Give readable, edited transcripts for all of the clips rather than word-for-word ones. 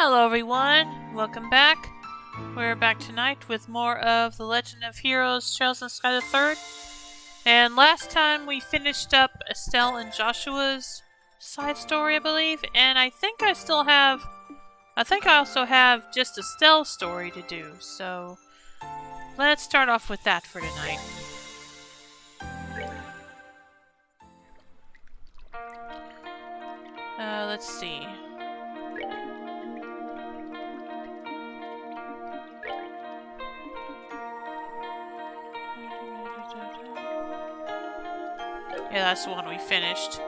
Hello everyone, welcome back. We're back tonight with more of The Legend of Heroes Trails in Sky the Third. And last time we finished up Estelle and Joshua's side story, I believe. And I think I also have just Estelle's story to do. So let's start off with that for tonight. Let's see. Yeah, that's the one we finished.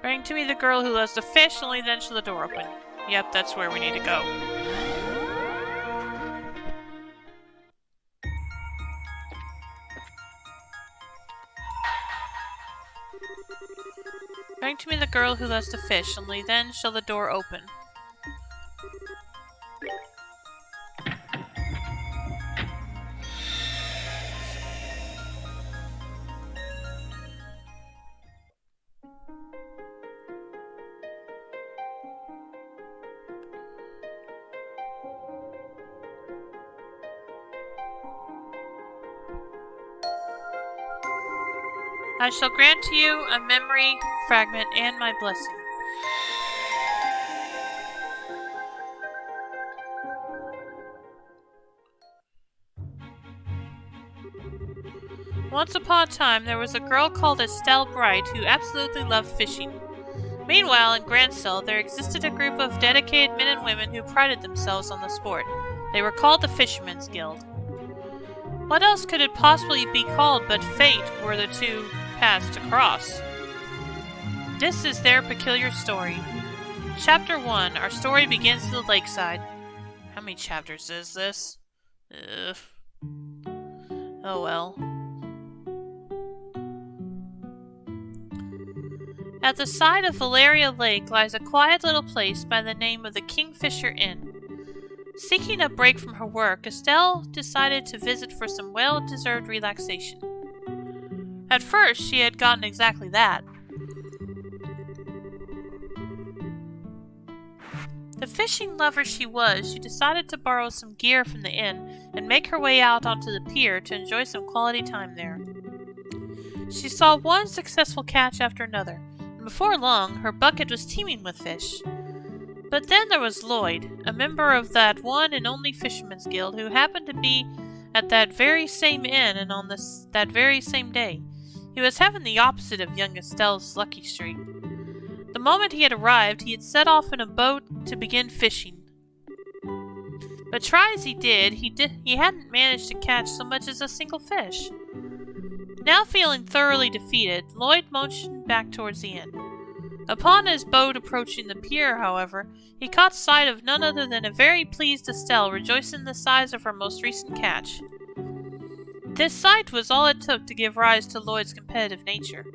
Bring to me the girl who loves the fish, only then shall the door open. Yep, that's where we need to go. Bring to me the girl who loves the fish, only then shall the door open. I shall grant to you a memory fragment and my blessing. Once upon a time, there was a girl called Estelle Bright who absolutely loved fishing. Meanwhile, in Grancel, there existed a group of dedicated men and women who prided themselves on the sport. They were called the Fishermen's Guild. What else could it possibly be called but fate were the two paths to cross? This is their peculiar story. Chapter 1. Our story begins at the lakeside. How many chapters is this? Ugh. Oh well. At the side of Valeria Lake lies a quiet little place by the name of the Kingfisher Inn. Seeking a break from her work, Estelle decided to visit for some well-deserved relaxation. At first, she had gotten exactly that. The fishing lover she was, she decided to borrow some gear from the inn and make her way out onto the pier to enjoy some quality time there. She saw one successful catch after another, and before long, her bucket was teeming with fish. But then there was Lloyd, a member of that one and only Fishermen's Guild, who happened to be at that very same inn and on that very same day. He was having the opposite of young Estelle's lucky streak. The moment he had arrived, he had set off in a boat to begin fishing. But try as he did, he hadn't managed to catch so much as a single fish. Now feeling thoroughly defeated, Lloyd motioned back towards the inn. Upon his boat approaching the pier, however, he caught sight of none other than a very pleased Estelle rejoicing in the size of her most recent catch. This sight was all it took to give rise to Lloyd's competitive nature.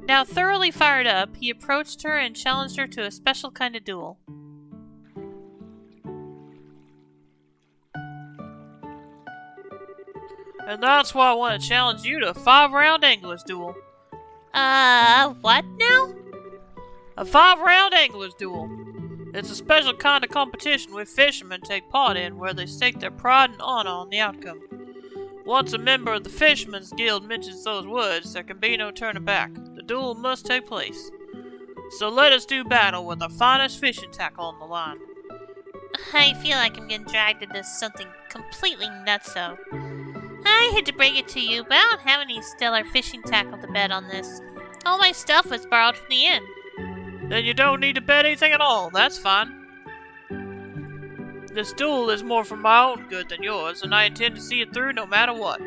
Now thoroughly fired up, he approached her and challenged her to a special kind of duel. And that's why I want to challenge you to a 5-round angler's duel. What now? A 5-round angler's duel. It's a special kind of competition we fishermen take part in where they stake their pride and honor on the outcome. Once a member of the Fishermen's Guild mentions those words, there can be no turning back. The duel must take place. So let us do battle with our finest fishing tackle on the line. I feel like I'm getting dragged into something completely nutso. I hate to break it to you, but I don't have any stellar fishing tackle to bet on this. All my stuff was borrowed from the inn. Then you don't need to bet anything at all, that's fine. This duel is more for my own good than yours, and I intend to see it through no matter what.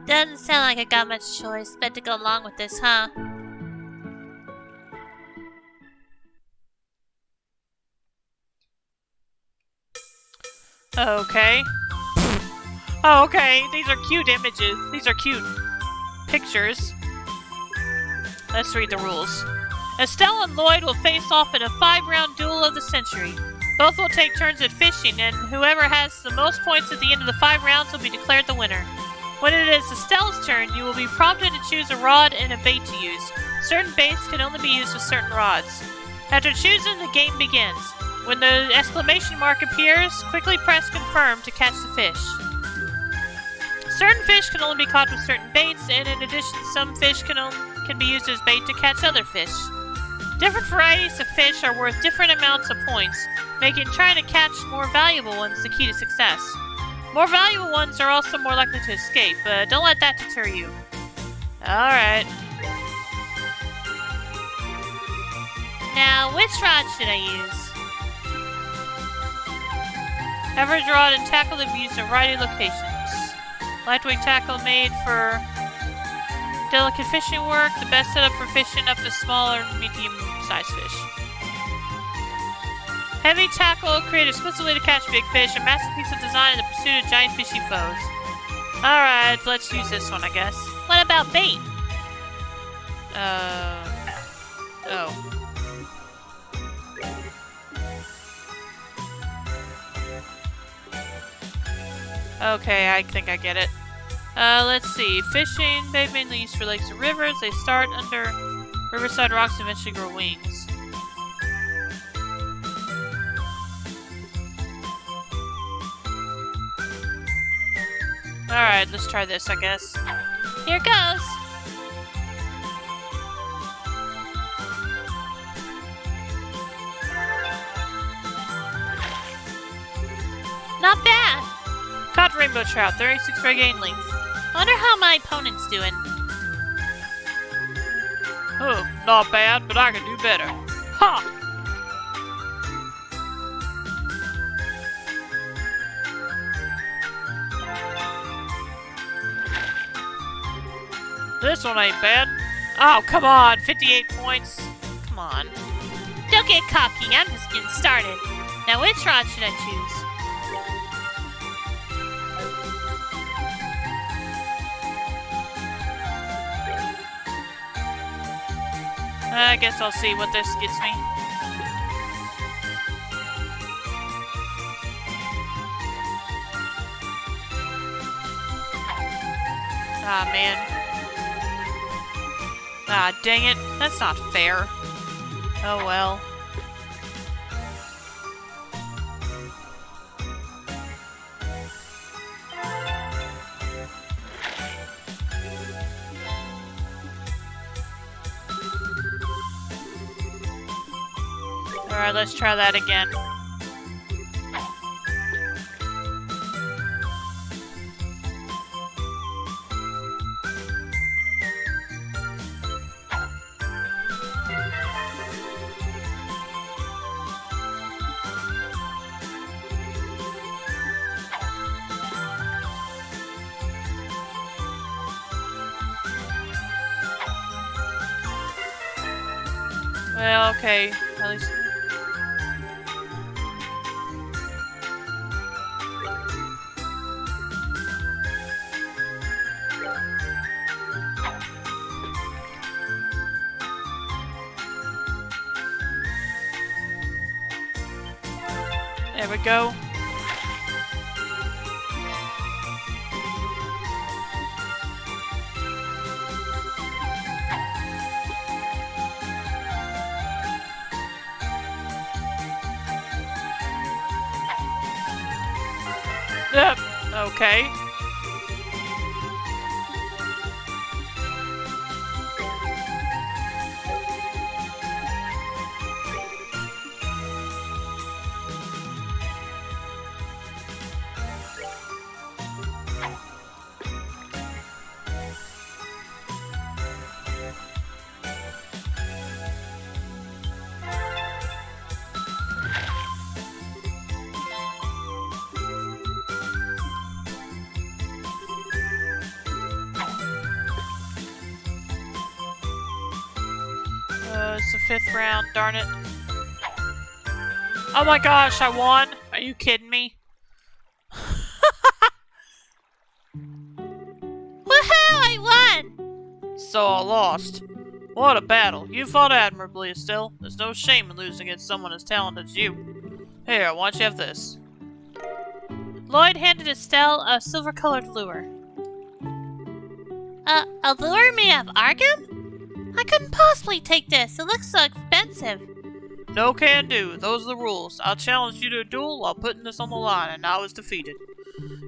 Doesn't sound like I got much choice but to go along with this, huh? Okay. Oh, okay, these are cute images. These are cute pictures. Let's read the rules. Estelle and Lloyd will face off in a 5-round duel of the century. Both will take turns at fishing, and whoever has the most points at the end of the 5 rounds will be declared the winner. When it is Estelle's turn, you will be prompted to choose a rod and a bait to use. Certain baits can only be used with certain rods. After choosing, the game begins. When the exclamation mark appears, quickly press confirm to catch the fish. Certain fish can only be caught with certain baits, and in addition, some fish can be used as bait to catch other fish. Different varieties of fish are worth different amounts of points, making trying to catch more valuable ones the key to success. More valuable ones are also more likely to escape, but don't let that deter you. Alright. Now, which rod should I use? Average rod and tackle have used in a variety of locations. Lightweight tackle made for delicate fishing work, the best setup for fishing up to smaller and medium-sized fish. Heavy tackle created exclusively to catch big fish, a masterpiece of design in the pursuit of giant fishy foes. Alright, let's use this one, I guess. What about bait? Oh. Okay, I think I get it. Let's see. Fishing, bait mainly used for lakes and rivers. They start under riverside rocks and eventually grow wings. Alright, let's try this, I guess. Here goes! Not bad! Caught rainbow trout, 36 regain length. Wonder how my opponent's doing. Oh, not bad, but I can do better. Ha! This one ain't bad. Oh, come on, 58 points. Come on. Don't get cocky, I'm just getting started. Now which rod should I choose? I guess I'll see what this gets me. Ah, man. Ah, dang it. That's not fair. Oh well. Alright, let's try that again. Well, okay. At least... There we go. Yep, okay. It's the 5th round, darn it. Oh my gosh, I won? Are you kidding me? Woohoo! I won! So I lost. What a battle! You fought admirably, Estelle. There's no shame in losing against someone as talented as you. Here, why don't you have this? Lloyd handed Estelle a silver-colored lure. A lure made of argon? I couldn't possibly take this. It looks so expensive. No can do. Those are the rules. I'll challenge you to a duel while putting this on the line, and I was defeated.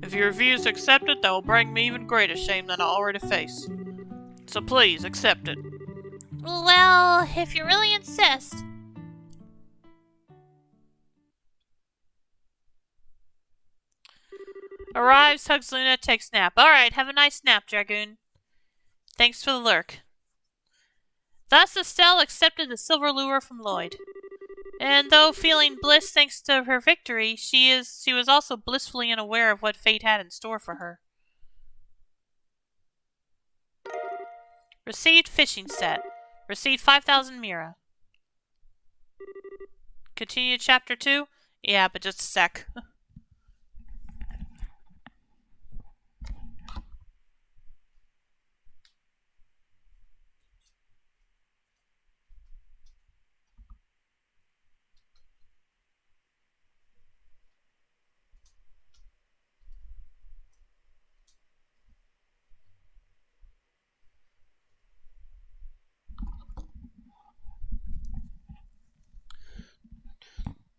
If you refuse to accept it, that will bring me even greater shame than I already face. So please, accept it. Well, if you really insist. Arrives, hugs Luna, takes nap. Alright, have a nice nap, Dragoon. Thanks for the lurk. Thus, Estelle accepted the silver lure from Lloyd. And though feeling bliss thanks to her victory, she was also blissfully unaware of what fate had in store for her. Received fishing set. Received 5,000 Mira. Continue chapter 2? Yeah, but just a sec.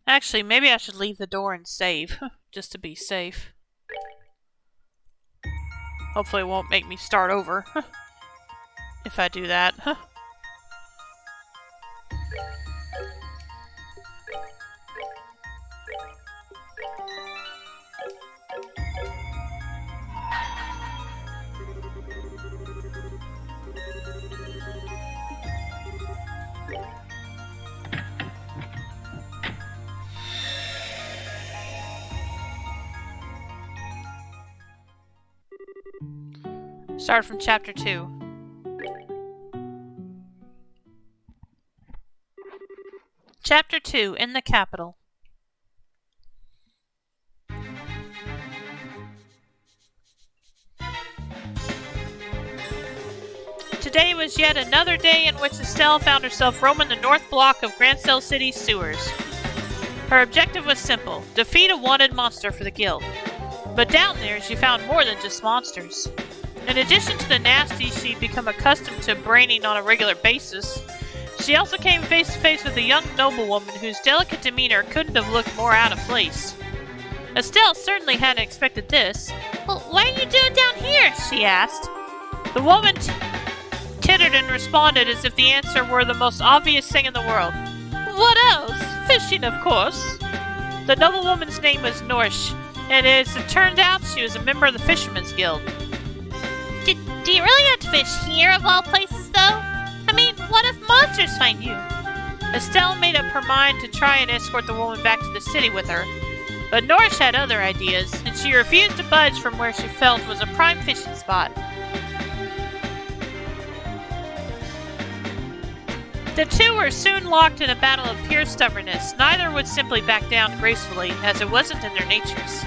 Actually, maybe I should leave the door and save, just to be safe. Hopefully it won't make me start over, if I do that. Start from chapter 2. Chapter 2, in the capital. Today was yet another day in which Estelle found herself roaming the north block of Grancel City's sewers. Her objective was simple: defeat a wanted monster for the guild. But down there she found more than just monsters. In addition to the nasty she'd become accustomed to braining on a regular basis, she also came face to face with a young noblewoman whose delicate demeanor couldn't have looked more out of place. Estelle certainly hadn't expected this. Well, what are you doing down here? She asked. The woman tittered and responded as if the answer were the most obvious thing in the world. What else? Fishing, of course. The noblewoman's name was Norsh, and as it turned out, she was a member of the Fishermen's Guild. Do you really have to fish here of all places, though? I mean, what if monsters find you? Estelle made up her mind to try and escort the woman back to the city with her, but Norsh had other ideas, and she refused to budge from where she felt was a prime fishing spot. The two were soon locked in a battle of pure stubbornness. Neither would simply back down gracefully, as it wasn't in their natures.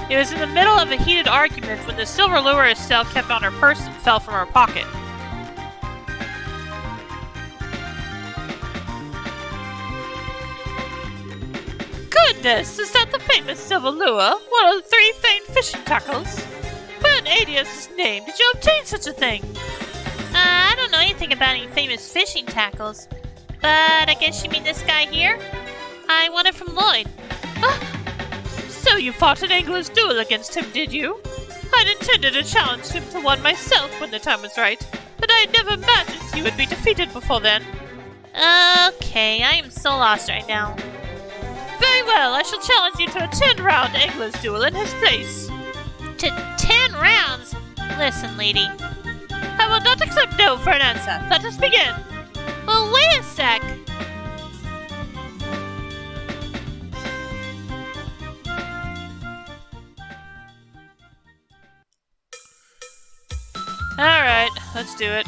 It was in the middle of a heated argument when the silver lure Estelle kept on her person fell from her pocket. Goodness, is that the famous silver lure? One of the 3 famed fishing tackles? Where in Adius' name did you obtain such a thing? I don't know anything about any famous fishing tackles, but I guess you mean this guy here? I won it from Lloyd. So you fought an angler's duel against him, did you? I'd intended to challenge him to one myself when the time was right, but I had never imagined he would be defeated before then. Okay, I am so lost right now. Very well, I shall challenge you to a 10-round angler's duel in his place. To 10 rounds? Listen, lady. I will not accept no for an answer. Let us begin. Well, wait a sec. Alright, let's do it.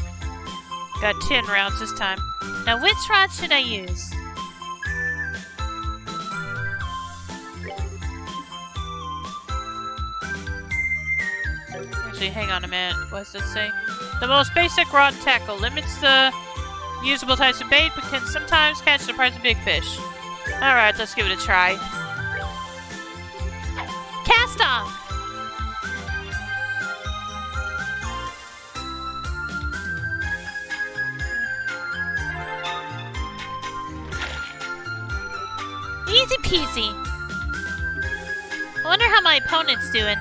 Got 10 rounds this time. Now, which rod should I use? Actually, hang on a minute. What does it say? The most basic rod tackle limits the Usable types of bait, but can sometimes catch the price of big fish. Alright, let's give it a try. Cast off! Easy peasy. I wonder how my opponent's doing.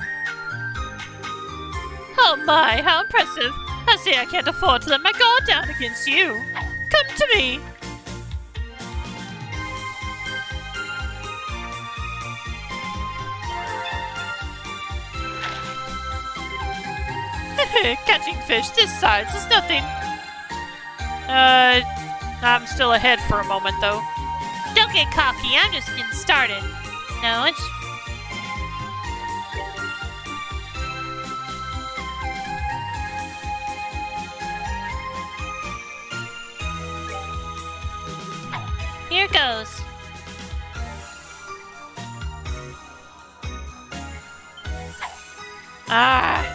Oh my, how impressive. I see I can't afford to let my guard down against you. Come to me. Catching fish this size is nothing. I'm still ahead for a moment though. Don't get cocky, I'm just getting started. No, it's... Here goes. Ah.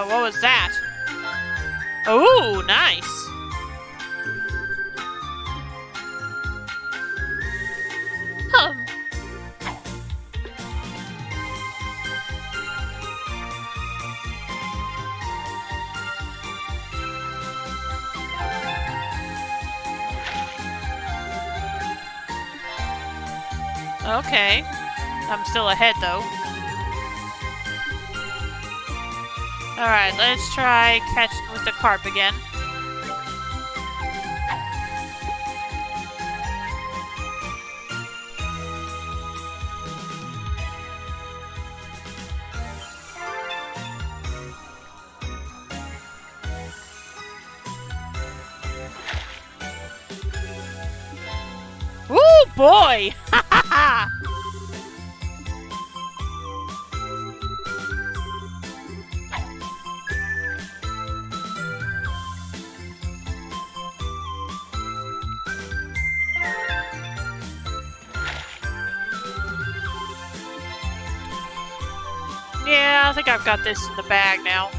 What was that? Oh, nice. Okay. I'm still ahead though. Alright, let's try catching with the carp again. Woo, boy! Ha ha ha! Yeah, I think I've got this in the bag now.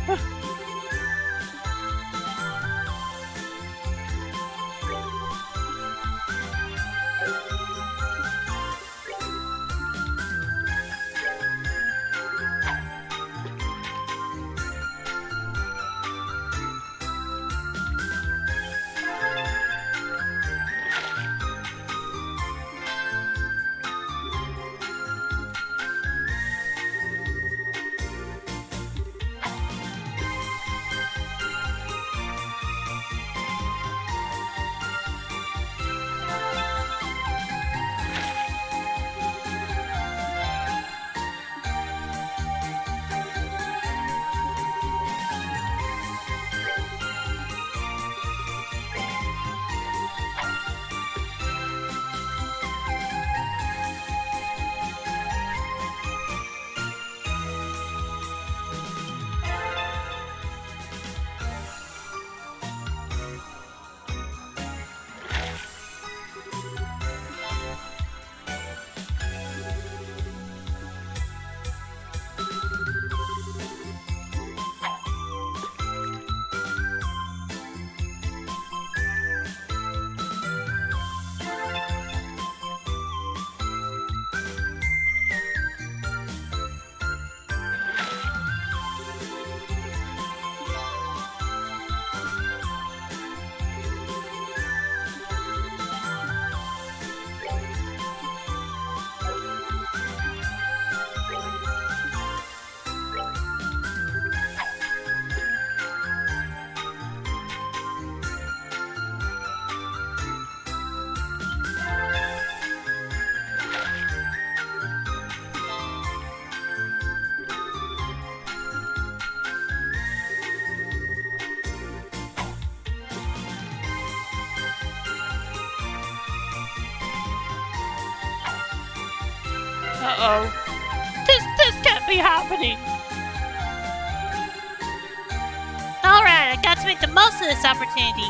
Uh-oh. This can't be happening. Alright, I got to make the most of this opportunity.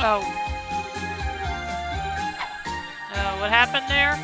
Oh. What happened there?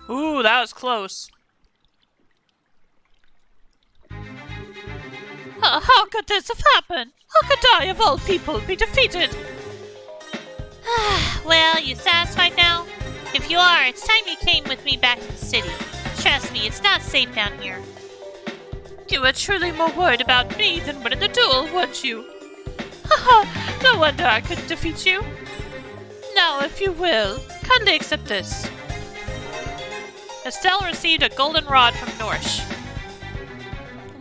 Ooh, that was close. How could this have happened? How could I, of all people, be defeated? Well, you satisfied now? If you are, it's time you came with me back to the city. Trust me, it's not safe down here. You were truly more worried about me than winning the duel, weren't you? Haha, no wonder I couldn't defeat you. Now, if you will, kindly accept this. Estelle received a golden rod from Norsh.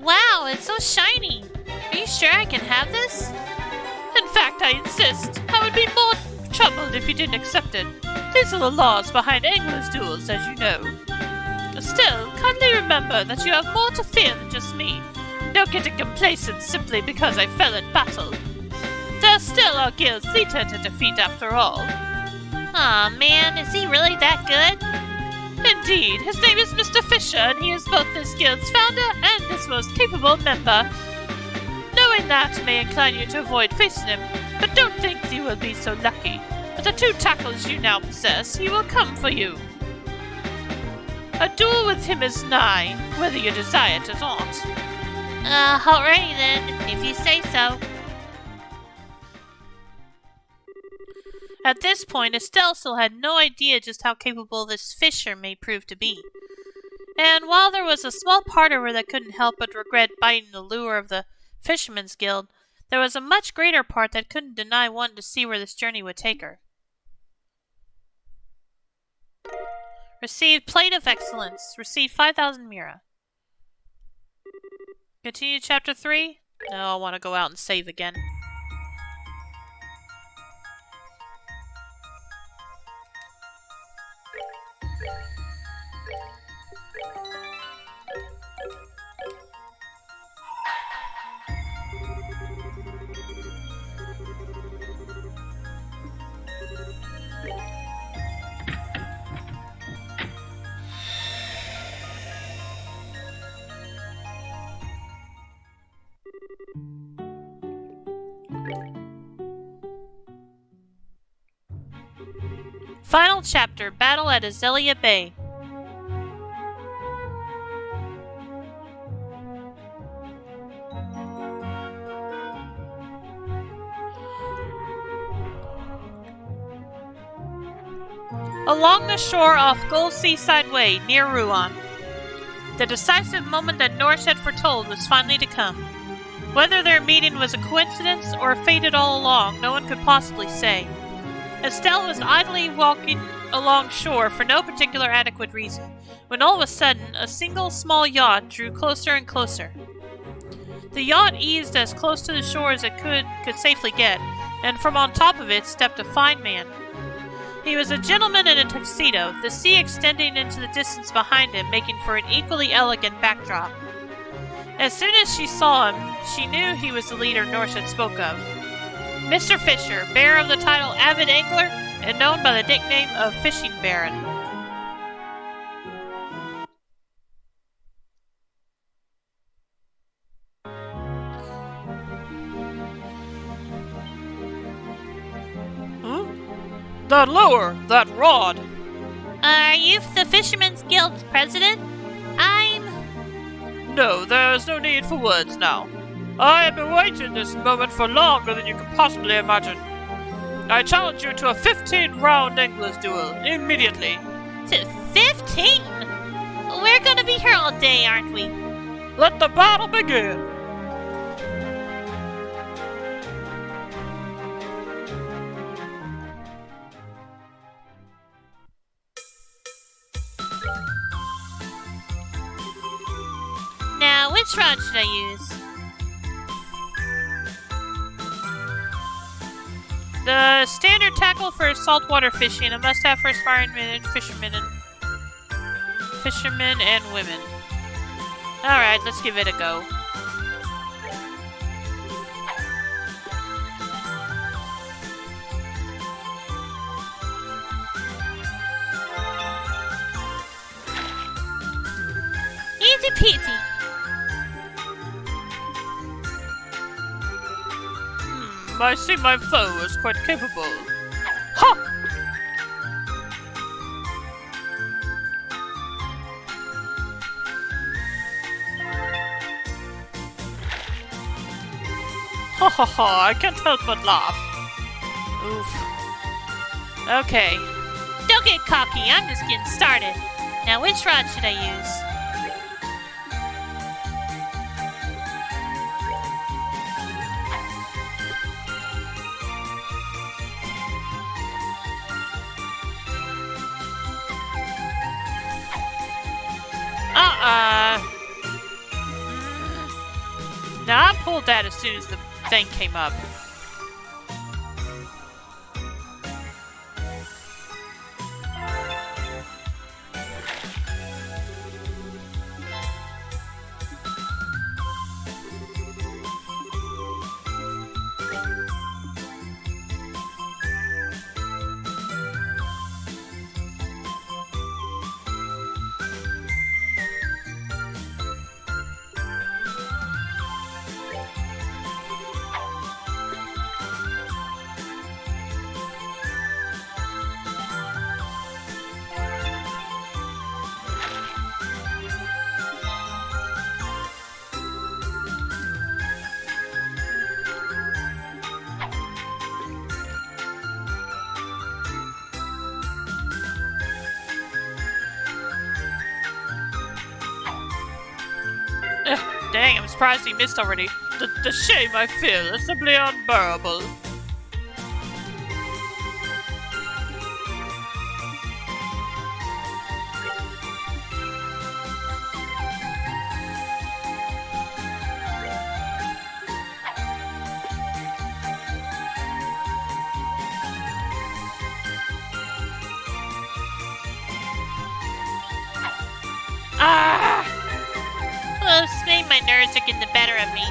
Wow, it's so shiny. Are you sure I can have this? In fact, I insist. I would be more troubled if you didn't accept it. These are the laws behind Angler's duels, as you know. Still, kindly remember that you have more to fear than just me. No getting complacent simply because I fell in battle. There's still our guild's leader to defeat after all. Aw, man, is he really that good? Indeed, his name is Mr. Fisher, and he is both this guild's founder and its most capable member. Knowing that may incline you to avoid facing him, but don't think you will be so lucky. With the 2 tackles you now possess, he will come for you. A duel with him is nigh, whether you desire it or not. Alrighty then, if you say so. At this point, Estelle still had no idea just how capable this Fisher may prove to be. And while there was a small part of her that couldn't help but regret biting the lure of the Fisherman's Guild, there was a much greater part that couldn't deny wanting to see where this journey would take her. Received Plate of Excellence. Received 5,000 Mira. Continue Chapter 3? No, I want to go out and save again. Final chapter, Battle at Azalea Bay. Along the shore off Gold Seaside Way, near Rouen, the decisive moment that Norse had foretold was finally to come. Whether their meeting was a coincidence or fated all along, no one could possibly say. Estelle was idly walking along shore for no particular adequate reason, when all of a sudden a single small yacht drew closer and closer. The yacht eased as close to the shore as it could safely get, and from on top of it stepped a fine man. He was a gentleman in a tuxedo, the sea extending into the distance behind him, making for an equally elegant backdrop. As soon as she saw him, she knew he was the leader Norset spoke of. Mr. Fisher, bearer of the title Avid Angler, and known by the nickname of Fishing Baron. That lure! That rod! Are you the Fishermen's Guild's president? No, there is no need for words now. I have been waiting this moment for longer than you can possibly imagine. I challenge you to a 15-round angler's duel, immediately. To 15? We're gonna be here all day, aren't we? Let the battle begin! Now, which rod should I use? The standard tackle for saltwater fishing, a must-have for aspiring fishermen and women. Alright, let's give it a go. Easy peasy. I see my foe is quite capable. Ha! Ha ha ha, I can't help but laugh. Oof. Okay. Don't get cocky, I'm just getting started. Now, which rod should I use? Now, I pulled that as soon as the thing came up. Dang, I'm surprised he missed already. The shame I feel is simply unbearable. Ah! Oh, maybe my nerves are getting the better of me.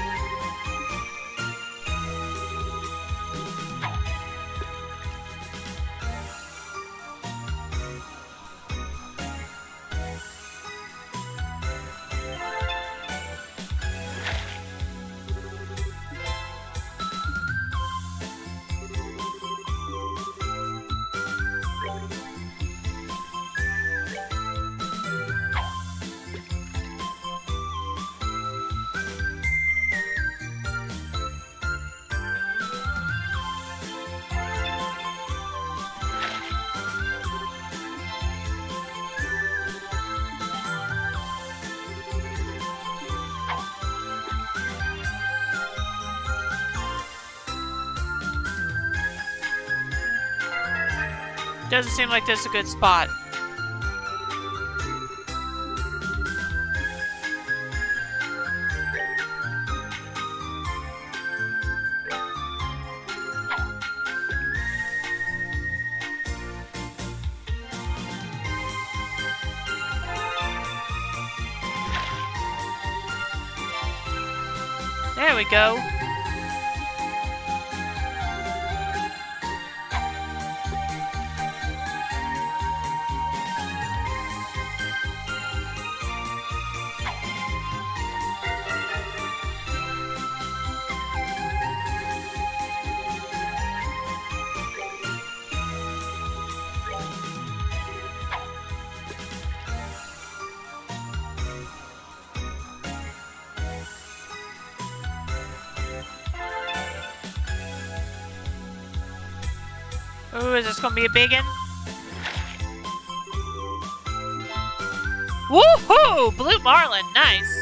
Doesn't seem like this is a good spot. There we go. Ooh, is this gonna be a big one? Woohoo! Blue Marlin, nice.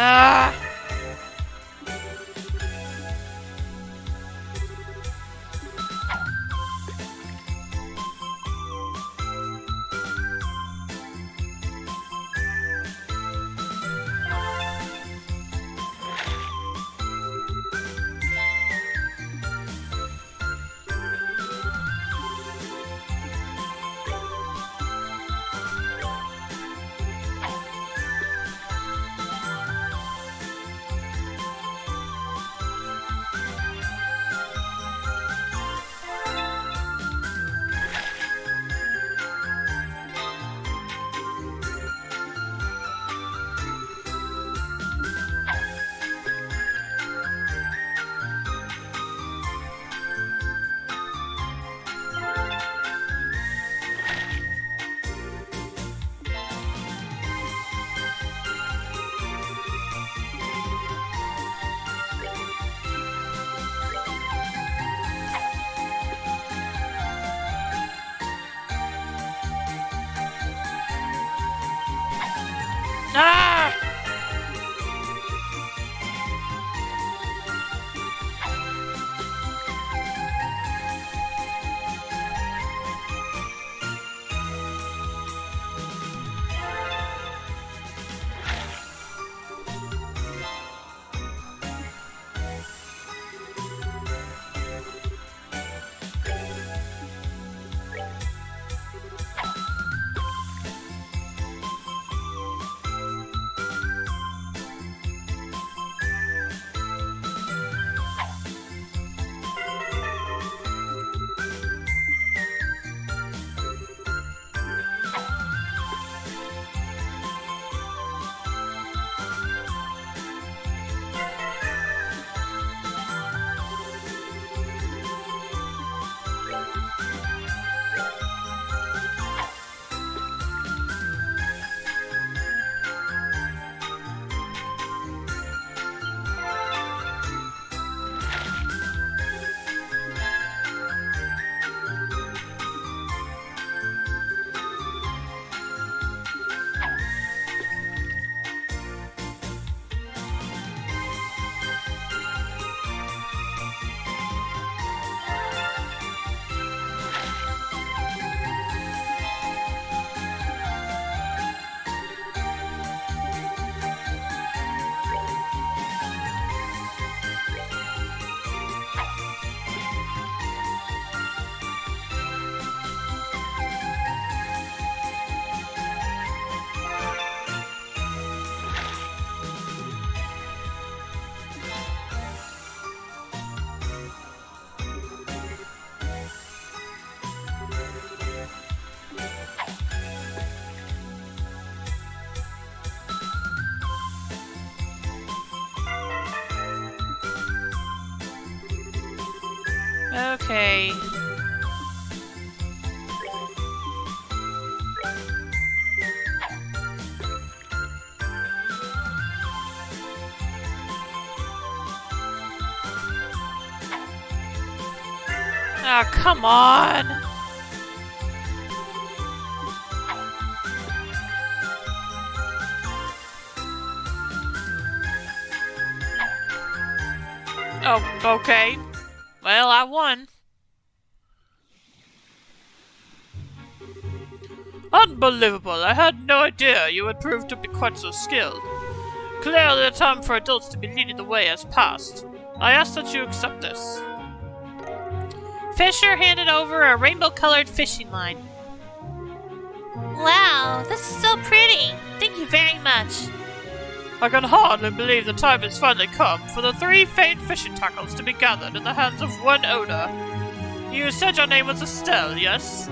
Ah! Okay. Oh, come on! Oh, okay. Well, I won. Unbelievable! I had no idea you would prove to be quite so skilled. Clearly the time for adults to be leading the way has passed. I ask that you accept this. Fisher handed over a rainbow-colored fishing line. Wow, this is so pretty. Thank you very much. I can hardly believe the time has finally come for the 3 faint fishing tackles to be gathered in the hands of one owner. You said your name was Estelle, yes?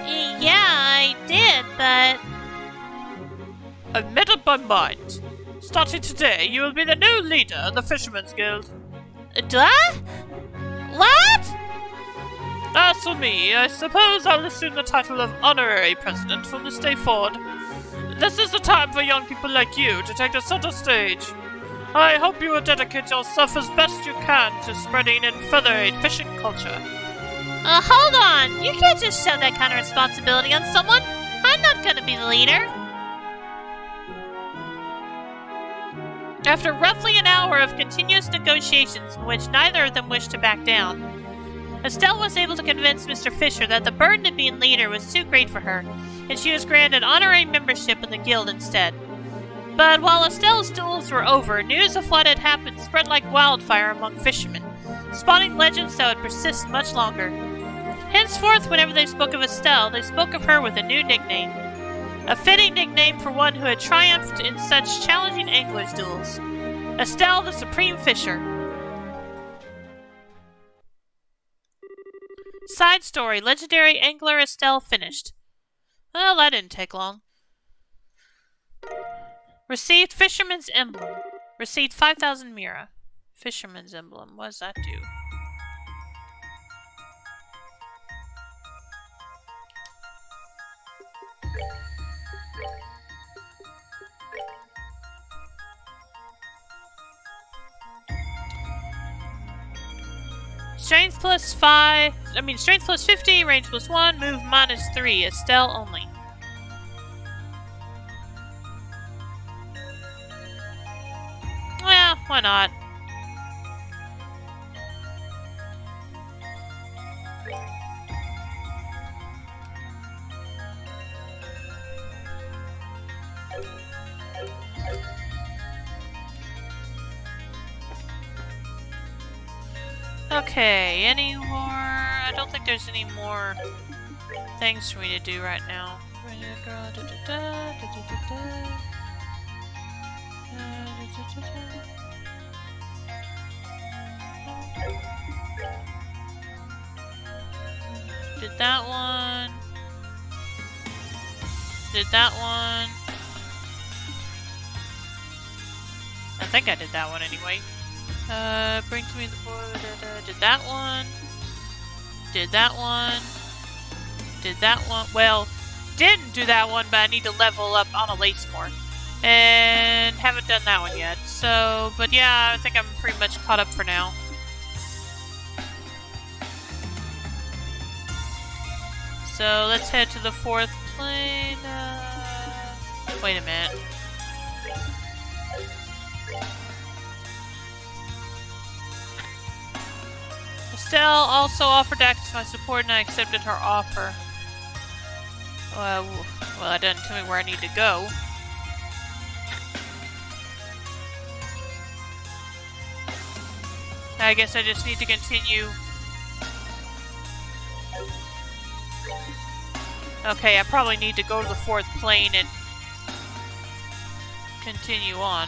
Yeah, I did, but... I've made up my mind. Starting today, you will be the new leader of the Fishermen's Guild. What? As for me, I suppose I'll assume the title of honorary president from this day forward. This is the time for young people like you to take the center stage. I hope you will dedicate yourself as best you can to spreading and furthering fishing culture. Hold on! You can't just shove that kind of responsibility on someone! I'm not gonna be the leader! After roughly an hour of continuous negotiations in which neither of them wished to back down, Estelle was able to convince Mr. Fisher that the burden of being leader was too great for her, and she was granted honorary membership in the guild instead. But while Estelle's duels were over, news of what had happened spread like wildfire among fishermen, spawning legends that would persist much longer. Henceforth, whenever they spoke of Estelle, they spoke of her with a new nickname. A fitting nickname for one who had triumphed in such challenging angler's duels. Estelle the Supreme Fisher. Side story, legendary angler Estelle finished. Well, that didn't take long. Received Fisherman's Emblem. Received 5,000 Mira. Fisherman's Emblem, what does that do? Strength plus 50, range plus 1, move minus 3, Estelle only. Well, why not? Okay, any more? I don't think there's any more things for me to do right now. Did that one. Did that one. I think I did that one anyway. Bring to me the boy. Did that one. Did that one. Did that one. Well, didn't do that one, but I need to level up on a Lacemore. And haven't done that one yet. So, but yeah, I think I'm pretty much caught up for now. So let's head to the 4th plane. Wait a minute. Estelle also offered to act as my support, and I accepted her offer. Well, that doesn't tell me where I need to go. I guess I just need to continue. Okay, I probably need to go to the 4th plane and continue on.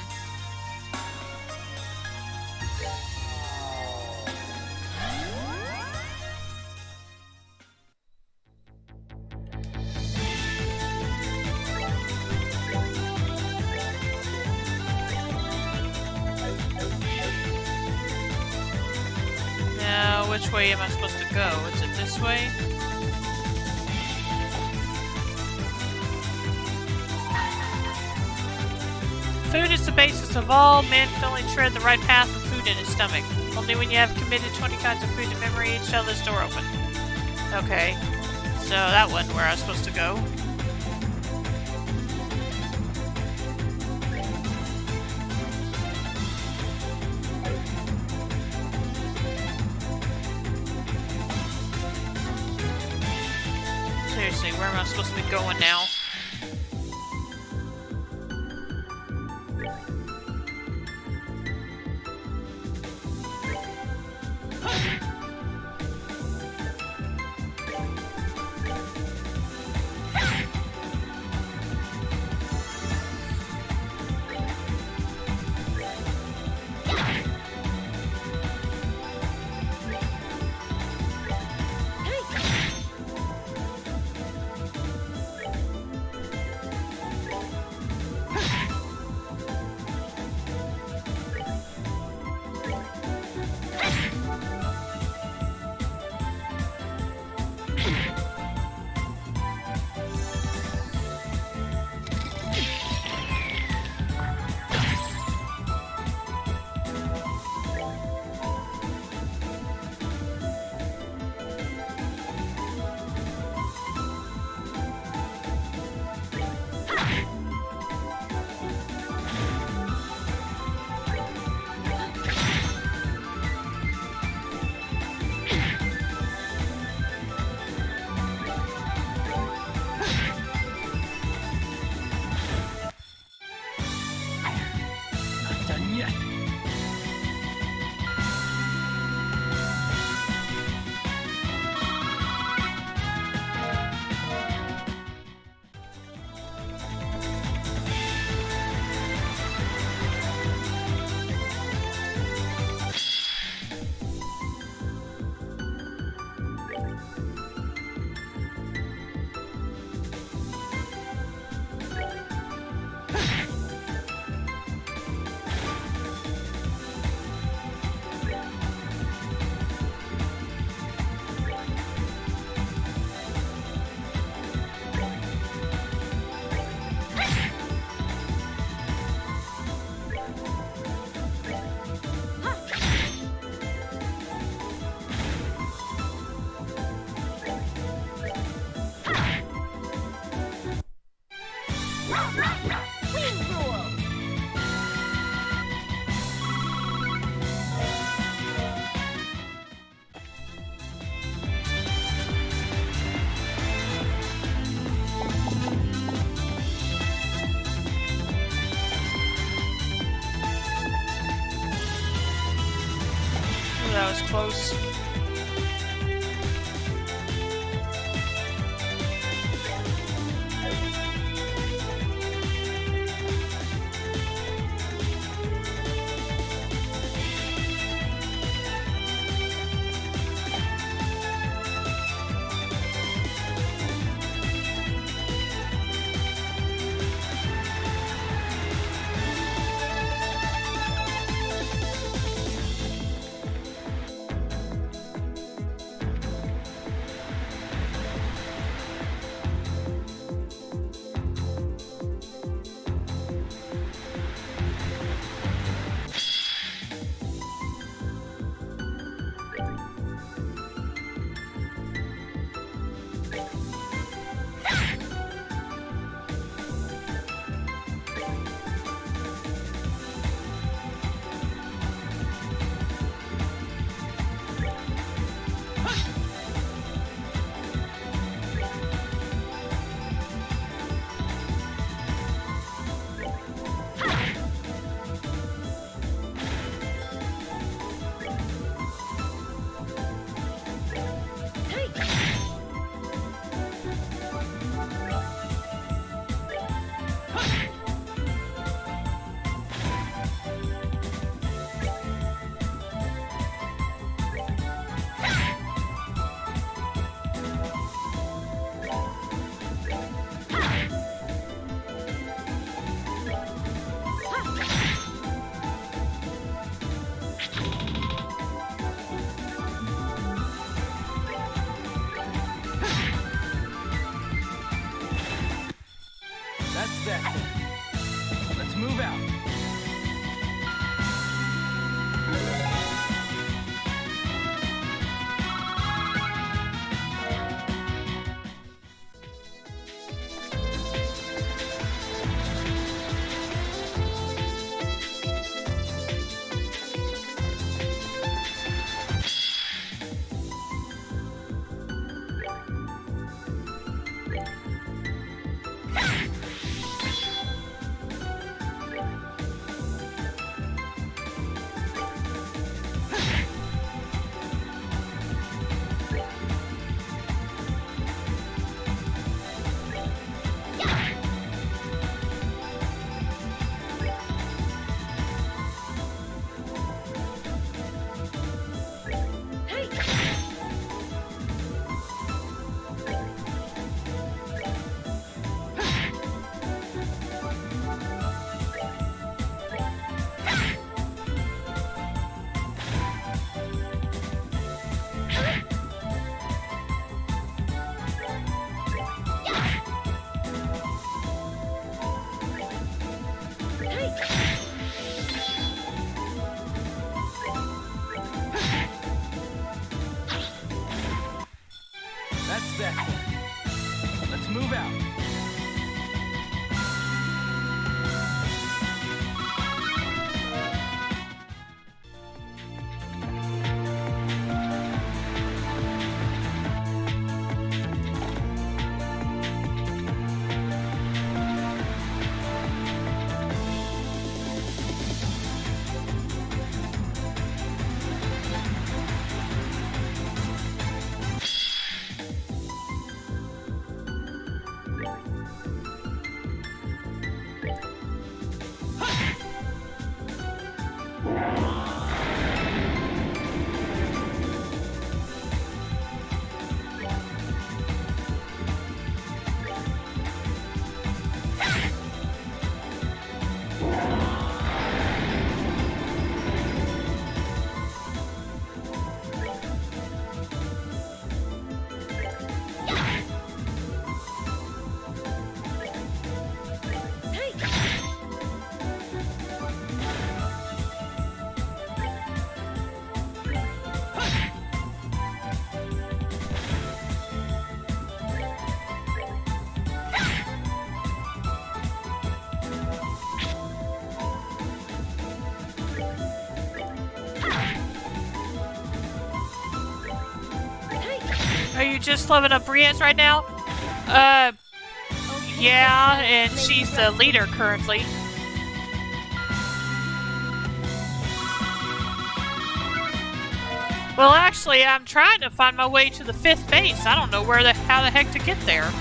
which way am I supposed to go? Is it this way? Food is the basis of all. Man can only tread the right path with food in his stomach. Only when you have committed 20 kinds of food to memory shall this door open. Okay. So that wasn't where I was supposed to go. Seriously, where am I supposed to be going now? That was close. Are you just loving up Brienne right now? Yeah, and she's the leader currently. Well, actually, I'm trying to find my way to the 5th base. I don't know how the heck to get there.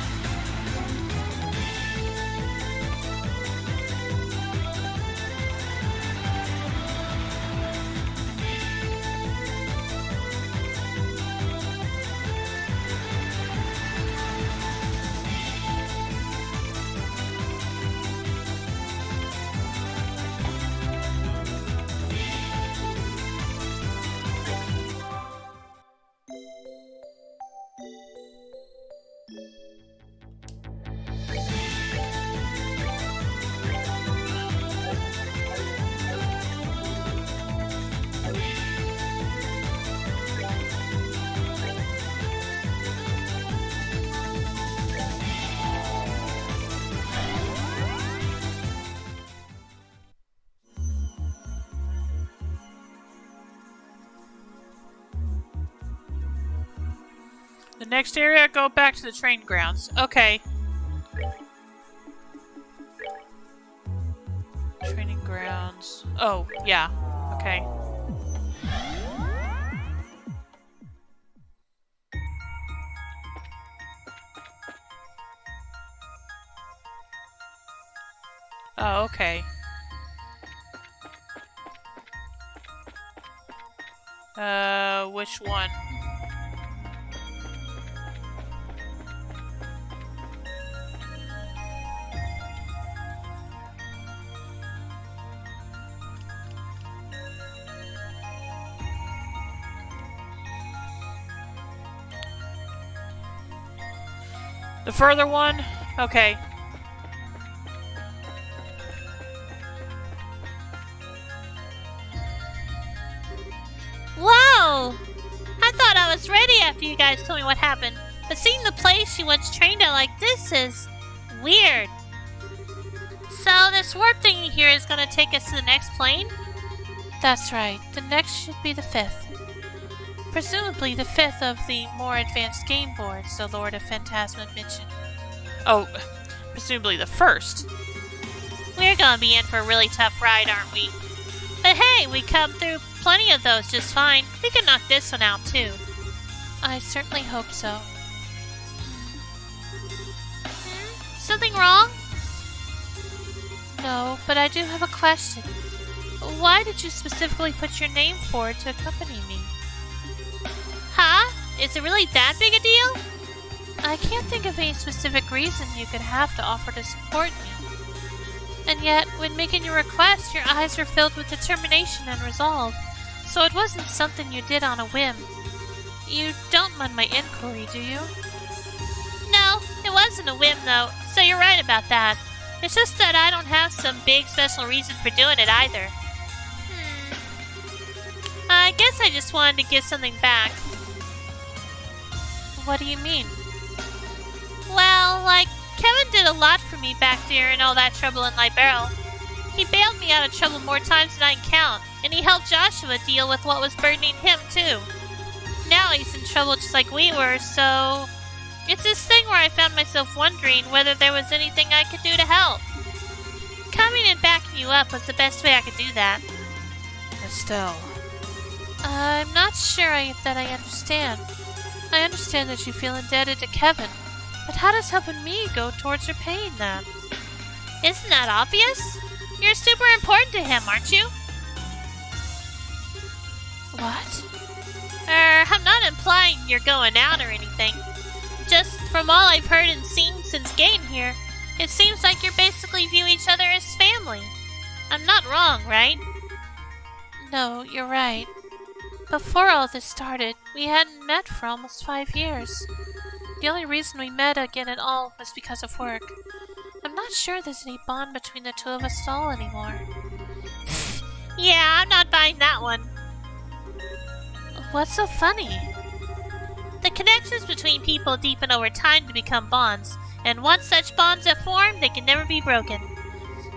The next area, go back to the train grounds. Okay. Training grounds. Oh, yeah. Okay. Oh, okay. Which one? The further one? Okay. Whoa! I thought I was ready after you guys told me what happened, but seeing the place you once trained at like this is weird. So this warp thingy here is gonna take us to the next plane? That's right. The next should be the 5th. Presumably the 5th of the more advanced game boards the Lord of Phantasma mentioned. Oh, presumably the 1st. We're gonna be in for a really tough ride, aren't we? But hey, we come through plenty of those just fine. We can knock this one out too. I certainly hope so. Something wrong? No, but I do have a question. Why did you specifically put your name forward to accompany me? Huh? Is it really that big a deal? I can't think of any specific reason you could have to offer to support me. And yet, when making your request, your eyes were filled with determination and resolve, so it wasn't something you did on a whim. You don't mind my inquiry, do you? No, it wasn't a whim though, so you're right about that. It's just that I don't have some big special reason for doing it either. I guess I just wanted to give something back. What do you mean? Well, like, Kevin did a lot for me back there in all that trouble in Liberl. He bailed me out of trouble more times than I can count, and he helped Joshua deal with what was burdening him too. Now he's in trouble just like we were, so... It's this thing where I found myself wondering whether there was anything I could do to help. Coming and backing you up was the best way I could do that. Estelle. I'm not sure that I understand. I understand that you feel indebted to Kevin, but how does helping me go towards repaying that? Isn't that obvious? You're super important to him, aren't you? What? I'm not implying you're going out or anything. Just from all I've heard and seen since getting here, it seems like you basically view each other as family. I'm not wrong, right? No, you're right. Before all this started, we hadn't met for almost 5 years. The only reason we met again at all was because of work. I'm not sure there's any bond between the two of us at all anymore. Yeah, I'm not buying that one. What's so funny? The connections between people deepen over time to become bonds, and once such bonds have formed, they can never be broken.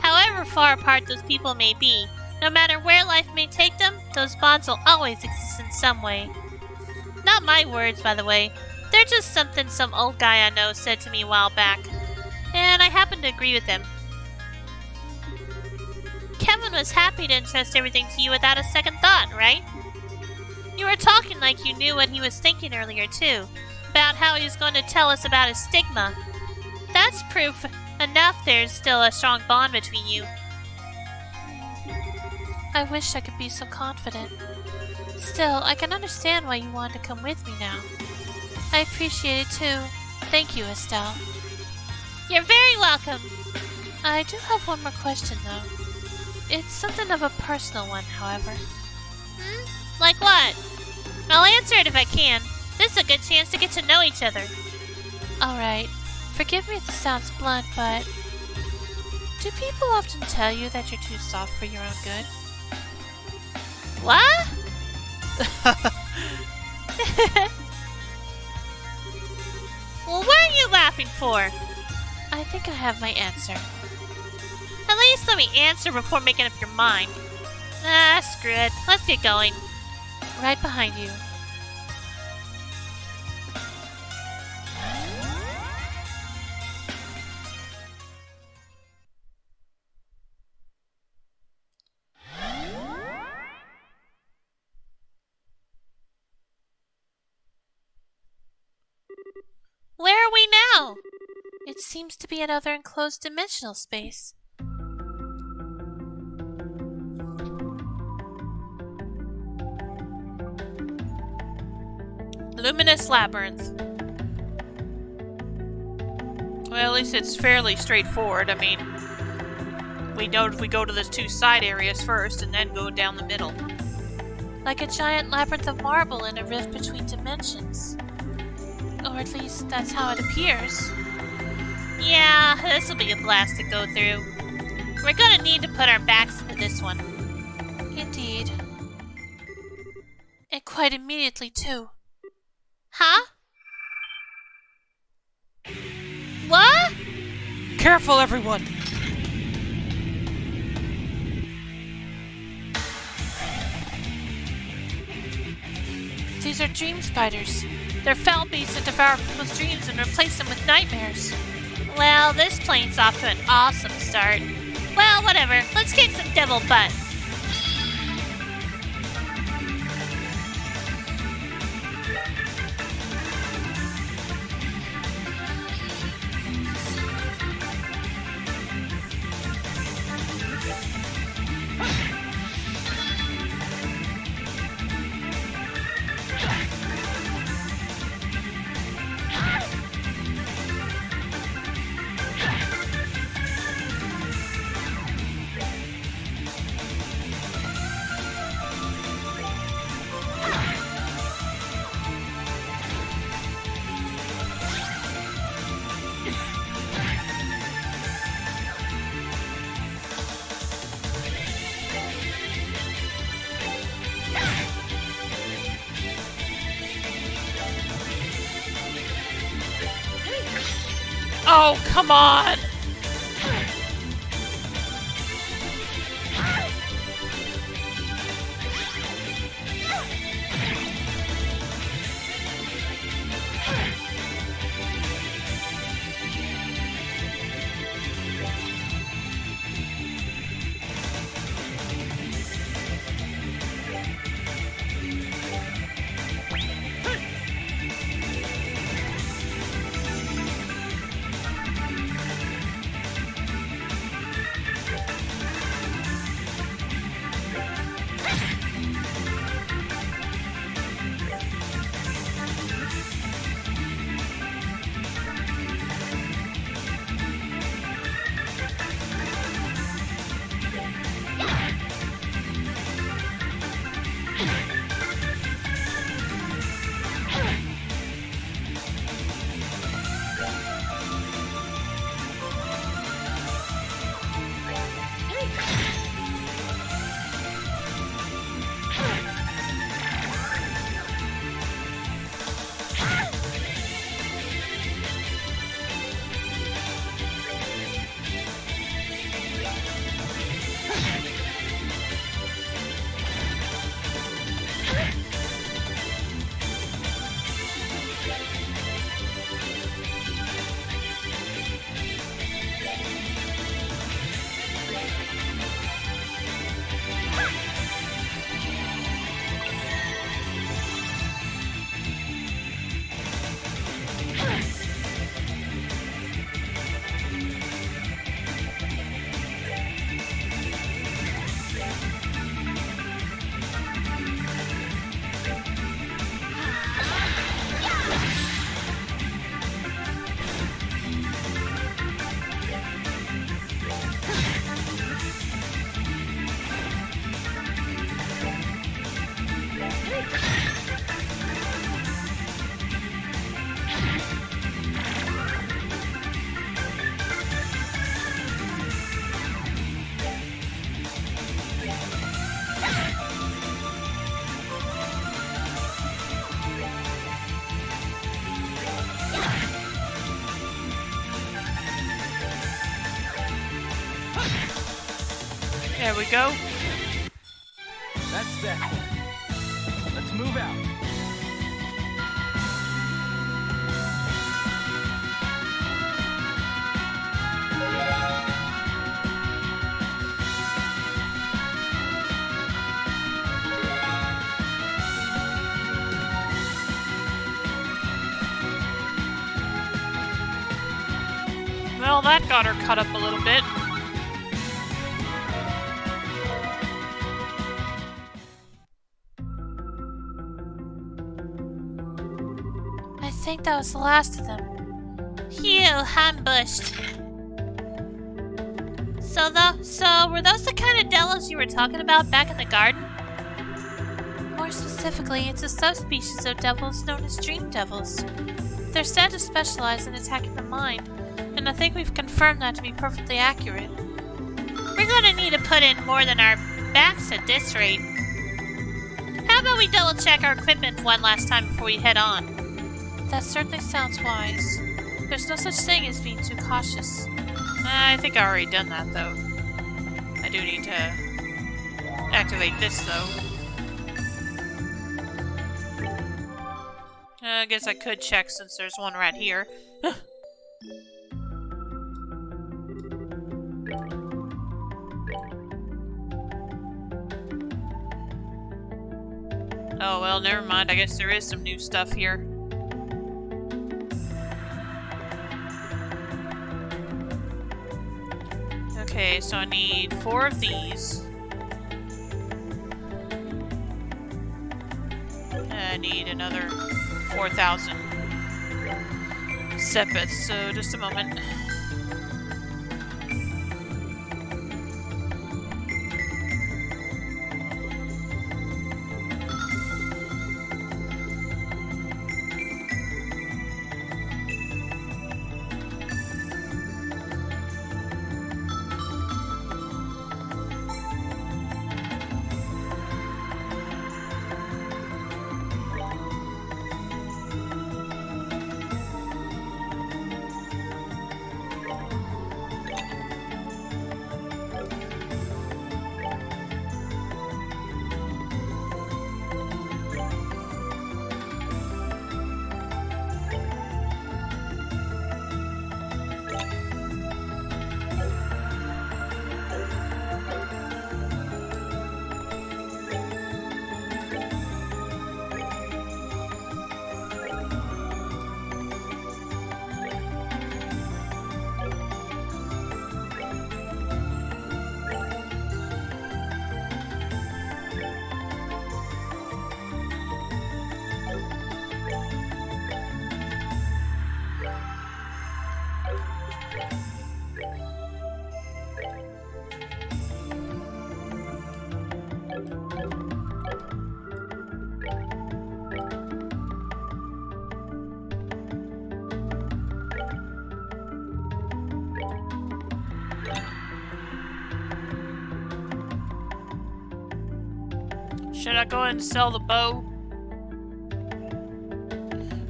However far apart those people may be, no matter where life may take them, those bonds will always exist in some way. Not my words, by the way. They're just something some old guy I know said to me a while back, and I happen to agree with him. Kevin was happy to entrust everything to you without a second thought, right? You were talking like you knew what he was thinking earlier, too, about how he was going to tell us about his stigma. That's proof enough there's still a strong bond between you. I wish I could be so confident. Still, I can understand why you wanted to come with me now. I appreciate it too. Thank you, Estelle. You're very welcome. I do have one more question, though. It's something of a personal one, however. Like what? I'll answer it if I can. This is a good chance to get to know each other. Alright. Forgive me if this sounds blunt, but do people often tell you that you're too soft for your own good? What? Well, what are you laughing for? I think I have my answer. At least let me answer before making up your mind. Ah, screw it. Let's get going. Right behind you. Where are we now? It seems to be another enclosed dimensional space. Luminous Labyrinth. Well, at least it's fairly straightforward. I mean, we know if we go to the two side areas first and then go down the middle. Like a giant labyrinth of marble in a rift between dimensions. Or at least that's how it appears. Yeah, this will be a blast to go through. We're gonna need to put our backs into this one. Indeed. And quite immediately, too. Huh? What? Careful, everyone! These are dream spiders. They're foul beasts that devour people's dreams and replace them with nightmares. Well, this plane's off to an awesome start. Well, whatever. Let's kick some devil butt. Oh, come on! There we go. That's that. Let's move out. Well, that got her cut up a little bit. I think that was the last of them. Phew, ambushed. So were those the kind of devils you were talking about back in the garden? More specifically, it's a subspecies of devils known as dream devils. They're said to specialize in attacking the mind, and I think we've confirmed that to be perfectly accurate. We're gonna need to put in more than our backs at this rate. How about we double check our equipment one last time before we head on? That certainly sounds wise. There's no such thing as being too cautious. I think I already done that, though. I do need to activate this, though. I guess I could check since there's one right here. Oh, well, never mind. I guess there is some new stuff here. Okay, so I need 4 of these. I need another 4,000 sepiths, so just a moment. Should I go ahead and sell the bow?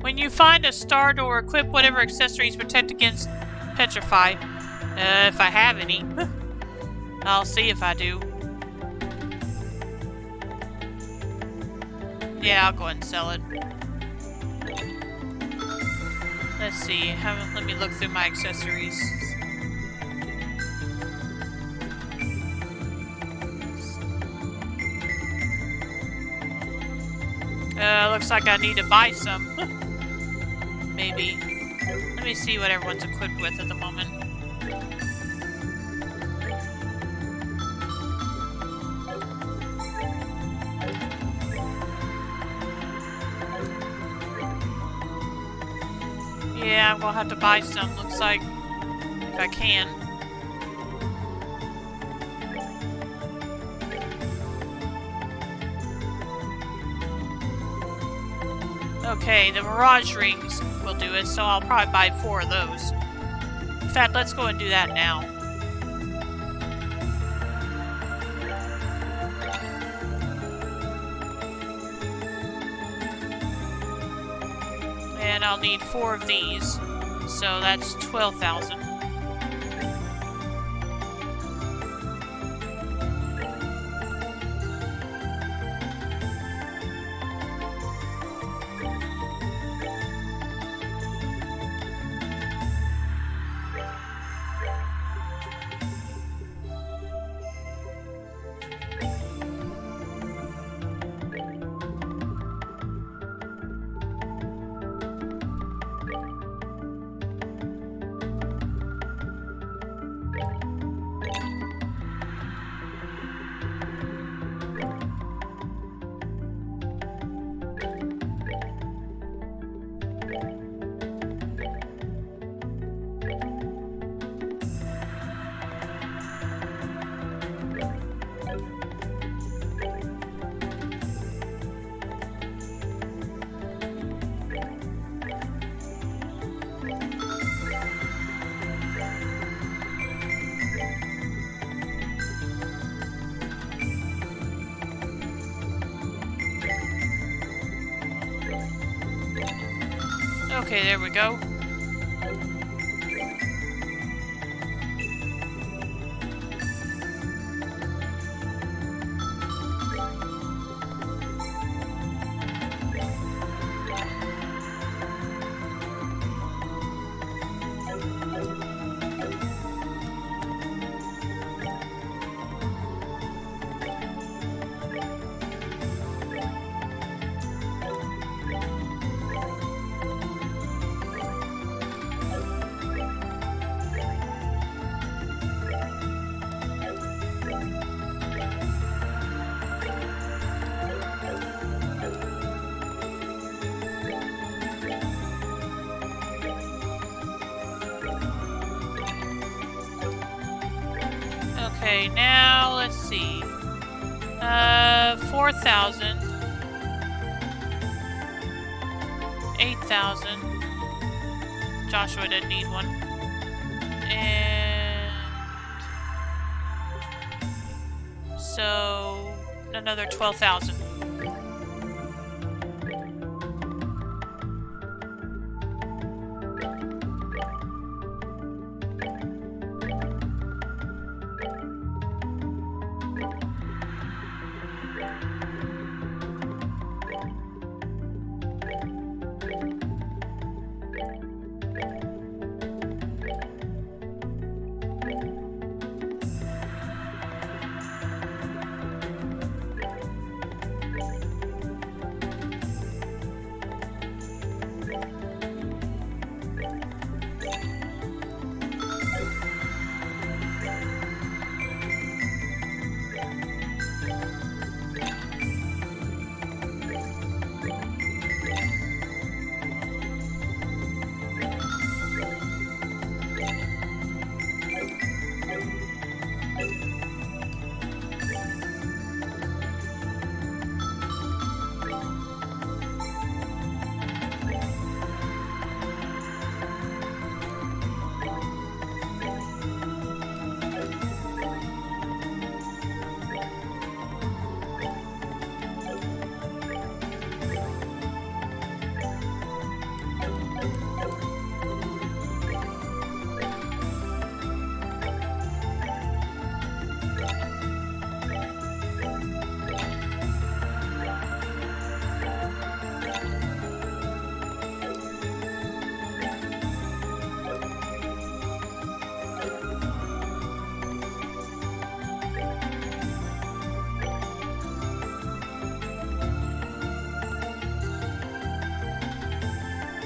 When you find a star door, equip whatever accessories protect against petrify. If I have any. I'll see if I do. Yeah, I'll go ahead and sell it. Let's see. Let me look through my accessories. Looks like I need to buy some. Maybe. Let me see what everyone's equipped with at the moment. Yeah, I'm gonna have to buy some, looks like. If I can. Okay, the Mirage Rings will do it, so I'll probably buy 4 of those. In fact, let's go and do that now. And I'll need 4 of these, so that's 12,000. Okay, there we go. Okay, now let's see. 4,000. 8,000. Joshua didn't need one. And so another 12,000.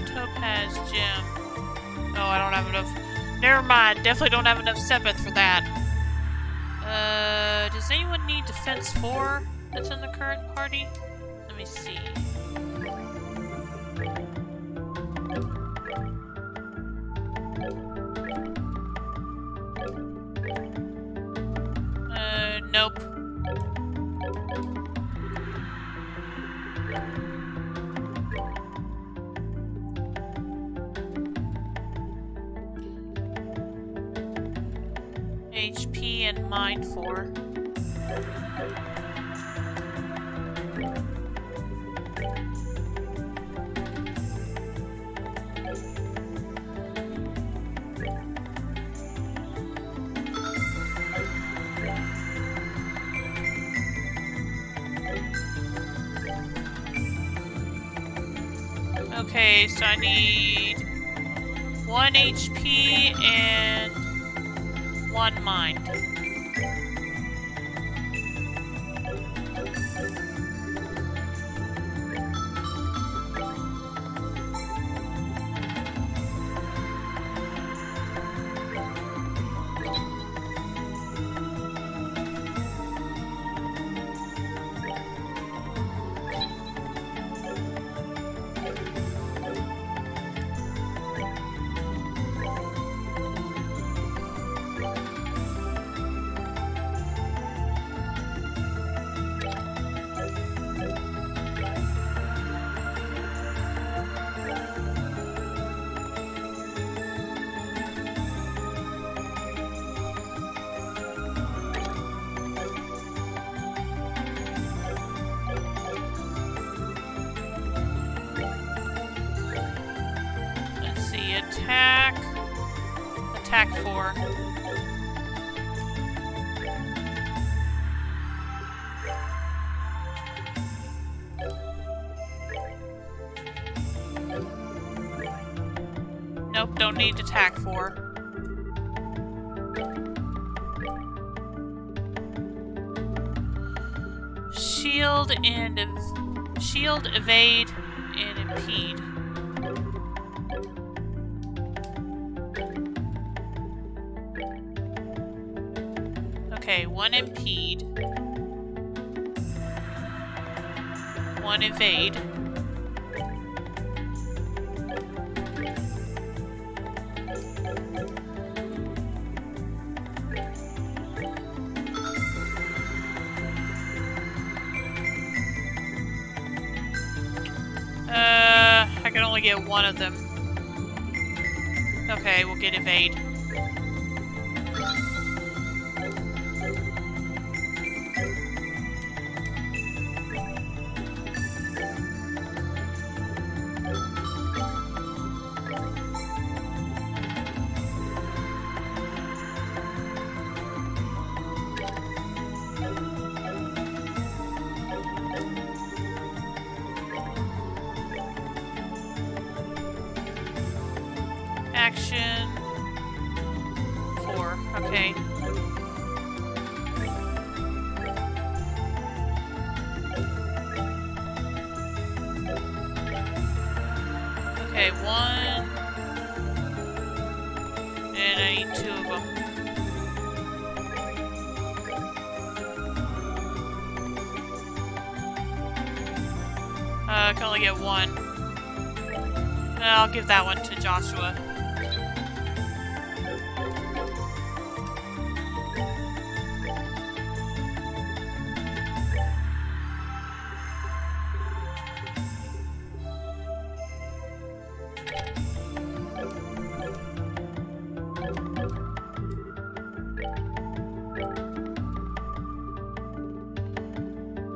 Topaz gem. Oh, I don't have enough. Never mind. Definitely don't have enough Sepith for that. Does anyone need Defense 4 that's in the current party? Let me see. Nope. HP and Mind 4. Okay, so I need 1 HP and 1 mind. Attack. Attack 4. Nope, don't need attack 4. Shield, evade, and impede. Okay, 1 impede. 1 evade. I can only get 1 of them. Okay, we'll get evade. Action 4. Okay. Okay, 1. And I need 2 of them. I can only get 1. I'll give that one to Joshua.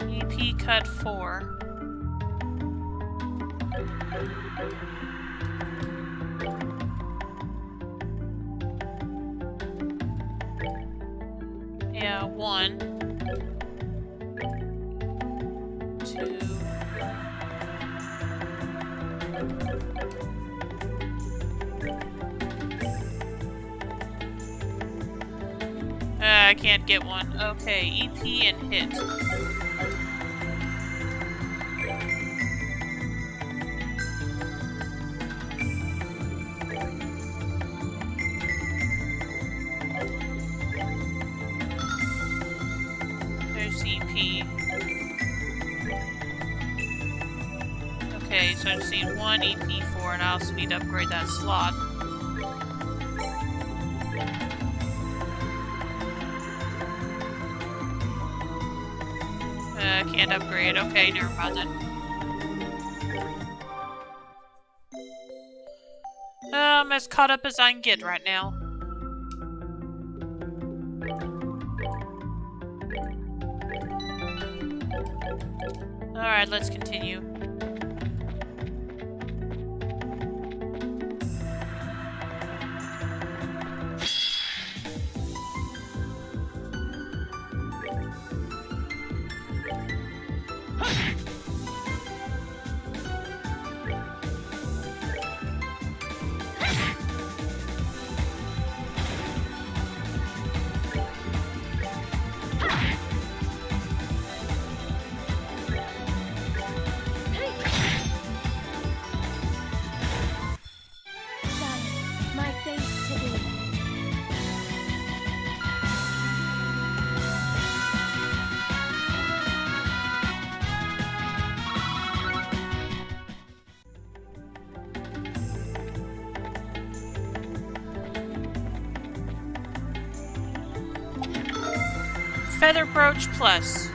EP cut 4. Yeah, 1, 2. I can't get 1. Okay, EP and hit. There's EP. Okay, so I just need 1 EP4 and I also need to upgrade that slot. Can't upgrade. Okay, never mind then. I'm as caught up as I can get right now. Alright, let's continue. Feather Brooch Plus.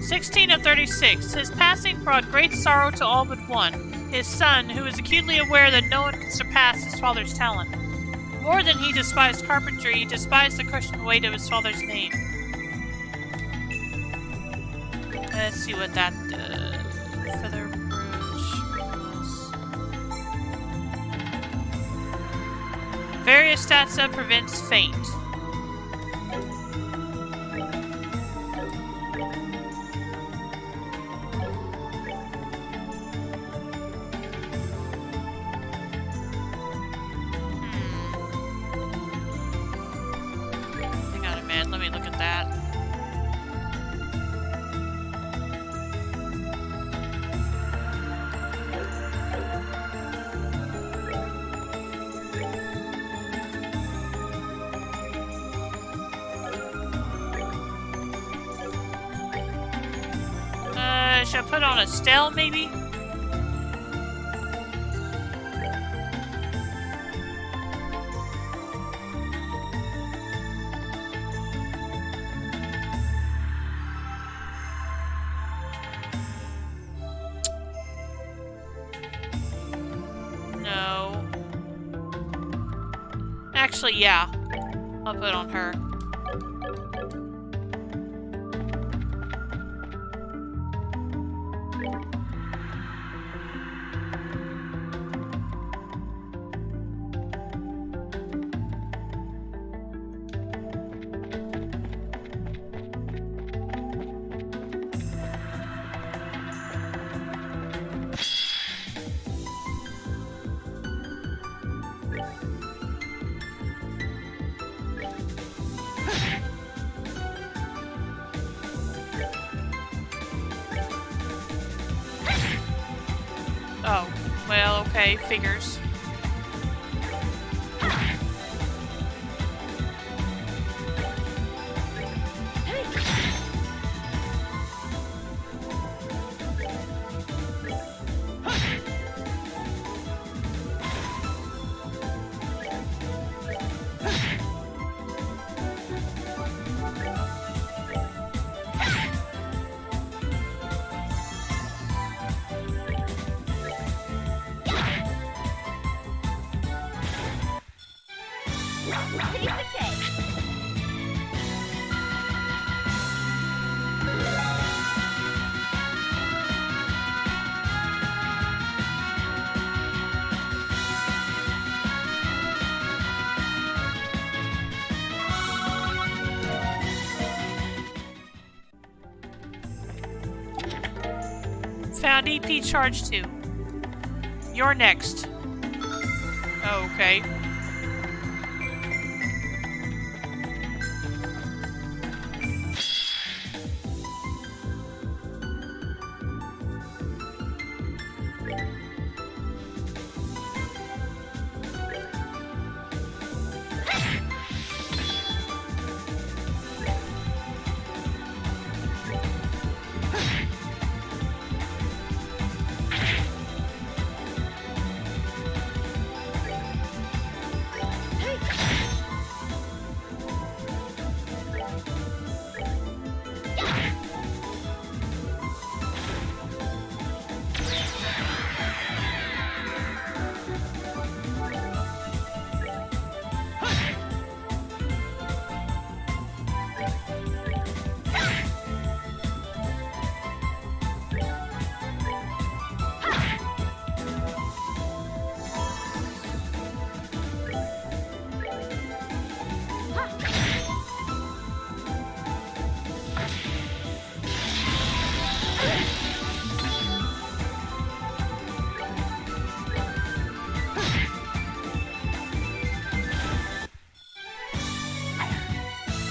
16 of 36. His passing brought great sorrow to all but one, his son, who was acutely aware that no one could surpass his father's talent. More than he despised carpentry, he despised the crushing weight of his father's name. Let's see what that does. Feather Brooch Plus. Various statsa prevents faint. Hang on a minute, let me look at that. Should I put on a Stell, maybe? No. Actually, yeah. I'll put on her. Oh, well, okay, figures. Found EP charge 2. You're next. Oh, okay.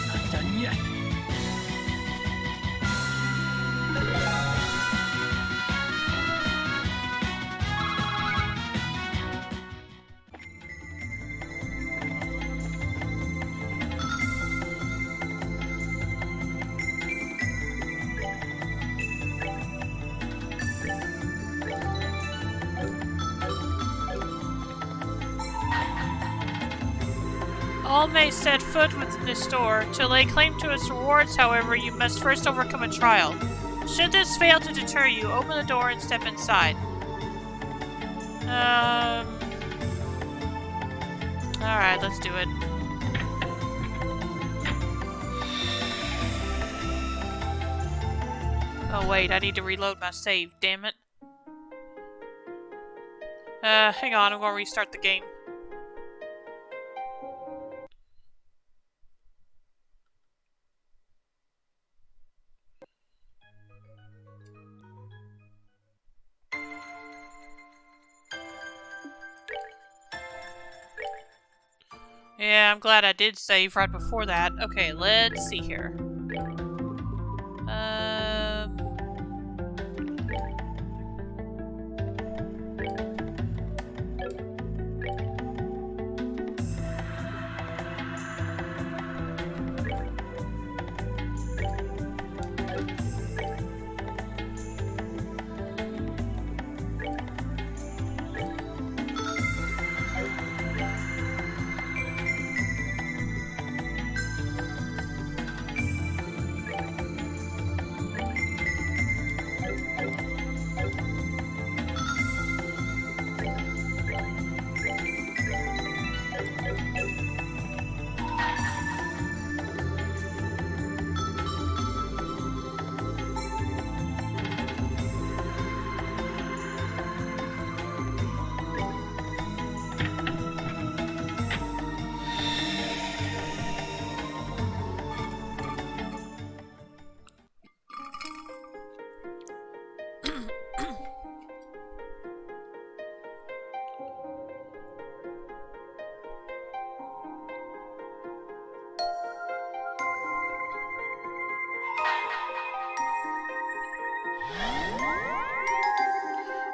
Not done yet. All may set foot within the store. To lay claim to its rewards, however, you must first overcome a trial. Should this fail to deter you, open the door and step inside. Alright, let's do it. Oh wait, I need to reload my save, damn it. Hang on, I'm gonna restart the game. Yeah, I'm glad I did save right before that. Okay, let's see here.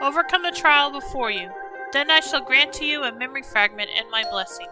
Overcome the trial before you. Then I shall grant to you a memory fragment and my blessing.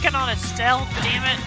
picking on Estelle, damn it.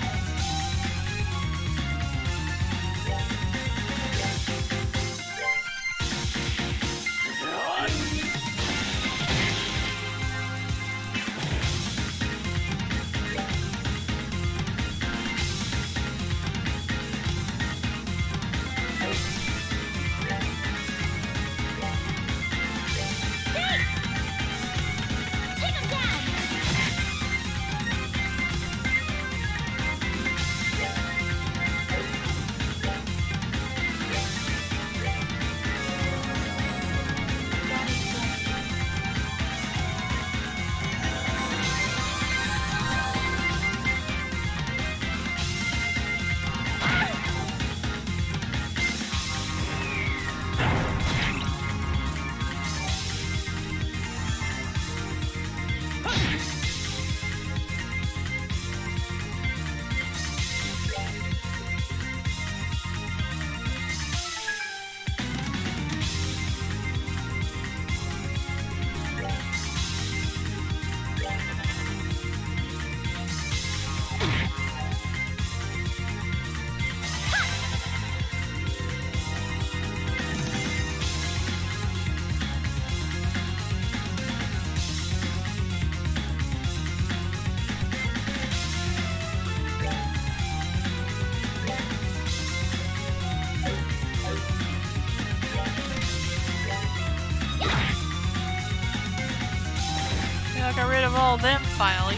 I got rid of all of them finally.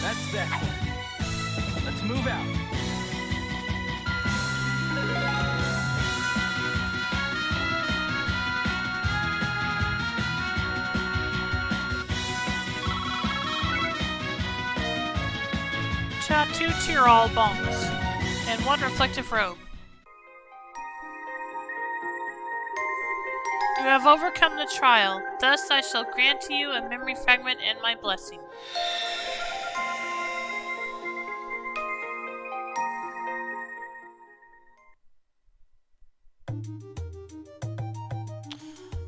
That's that. Let's move out. Two Tyrol bombs and one reflective robe. You have overcome the trial. Thus I shall grant to you a memory fragment and my blessing.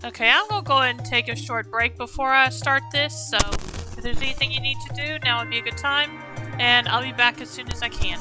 Okay, I'm gonna go ahead and take a short break before I start this, so if there's anything you need to do, now would be a good time, and I'll be back as soon as I can.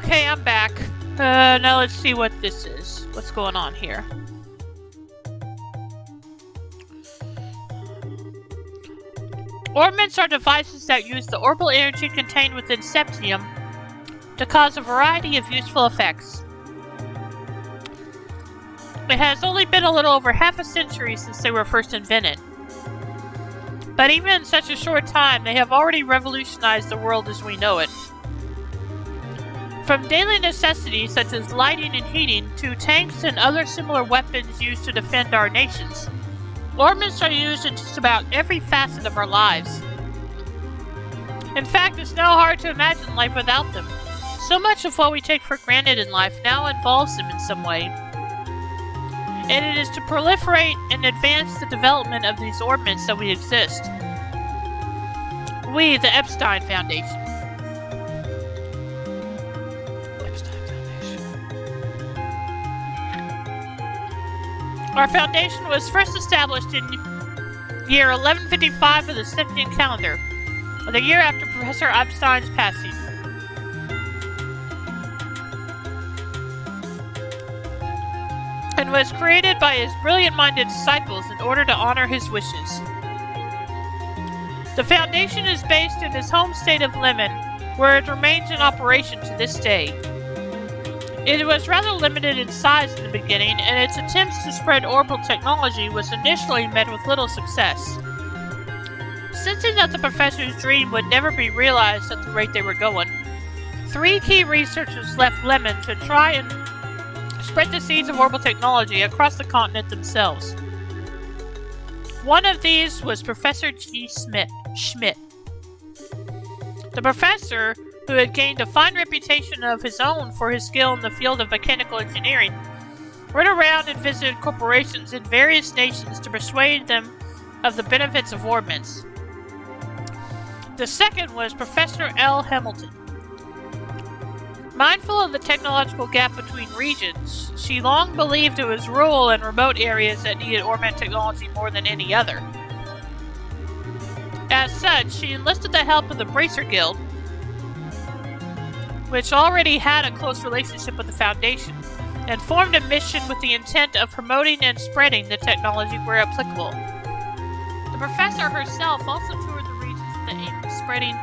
Okay, I'm back. Now let's see what this is. What's going on here? Orbments are devices that use the orbital energy contained within septium to cause a variety of useful effects. It has only been a little over half a century since they were first invented. But even in such a short time, they have already revolutionized the world as we know it. From daily necessities such as lighting and heating to tanks and other similar weapons used to defend our nations, orbments are used in just about every facet of our lives. In fact, it's now hard to imagine life without them. So much of what we take for granted in life now involves them in some way. And it is to proliferate and advance the development of these orbments that we exist. We, the Epstein Foundation. Our foundation was first established in year 1155 of the Scythian calendar, the year after Professor Epstein's passing. And was created by his brilliant-minded disciples in order to honor his wishes. The foundation is based in his home state of Lemon, where it remains in operation to this day. It was rather limited in size in the beginning, and its attempts to spread orbital technology was initially met with little success. Sensing that the professor's dream would never be realized at the rate they were going, 3 key researchers left Lemon to try and spread the seeds of orbital technology across the continent themselves. One of these was Professor G. Schmidt. The professor, who had gained a fine reputation of his own for his skill in the field of mechanical engineering, went around and visited corporations in various nations to persuade them of the benefits of orbments. The second was Professor L. Hamilton. Mindful of the technological gap between regions, she long believed it was rural and remote areas that needed orbment technology more than any other. As such, she enlisted the help of the Bracer Guild, which already had a close relationship with the Foundation, and formed a mission with the intent of promoting and spreading the technology where applicable. The professor herself also toured the regions with the aim of spreading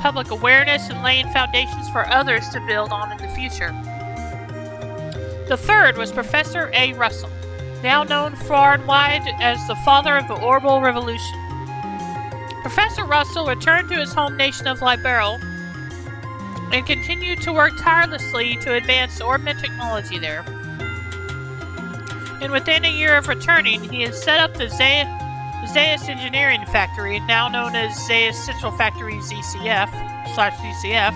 public awareness and laying foundations for others to build on in the future. The third was Professor A. Russell, now known far and wide as the father of the orbital revolution. Professor Russell returned to his home nation of Liberia and continued to work tirelessly to advance orbment technology there. And within a year of returning, he had set up the Zaius Engineering Factory, now known as Zaius Central Factory ZCF/ZCF,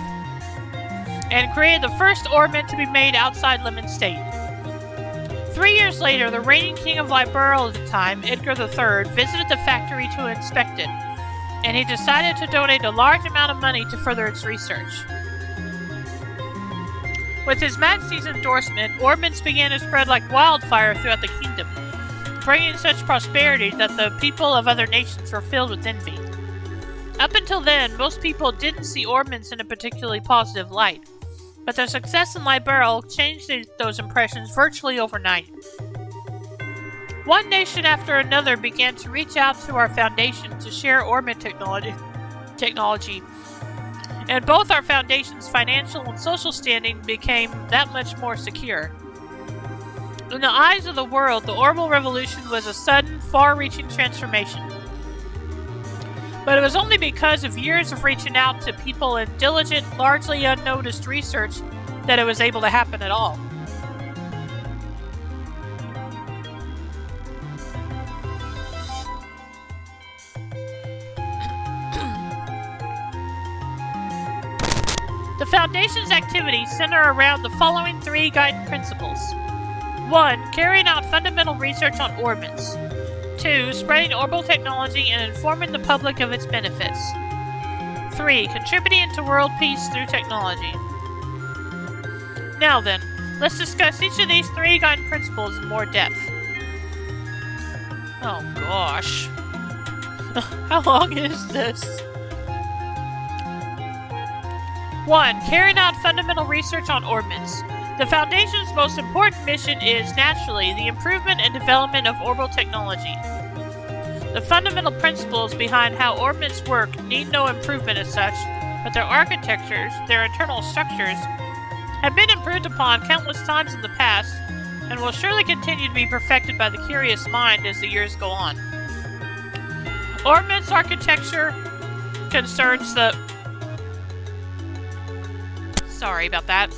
and created the first orbment to be made outside Lemon State. 3 years later, the reigning king of Liberia at the time, Edgar III, visited the factory to inspect it, and he decided to donate a large amount of money to further its research. With His Majesty's endorsement, orbments began to spread like wildfire throughout the kingdom, bringing such prosperity that the people of other nations were filled with envy. Up until then, most people didn't see orbments in a particularly positive light, but their success in Liberia changed those impressions virtually overnight. One nation after another began to reach out to our foundation to share orbment technology, and both our foundation's financial and social standing became that much more secure. In the eyes of the world, the orbital revolution was a sudden, far-reaching transformation. But it was only because of years of reaching out to people and diligent, largely unnoticed research that it was able to happen at all. The Foundation's activities center around the following 3 guiding principles. 1. Carrying out fundamental research on orbments. 2. Spreading orbital technology and informing the public of its benefits. 3. Contributing to world peace through technology. Now then, let's discuss each of these 3 guiding principles in more depth. Oh gosh. How long is this? 1. Carrying out fundamental research on orbits. The Foundation's most important mission is, naturally, the improvement and development of orbital technology. The fundamental principles behind how orbits work need no improvement as such, but their architectures, their internal structures, have been improved upon countless times in the past, and will surely continue to be perfected by the curious mind as the years go on. Orbit's architecture concerns the... Sorry about that.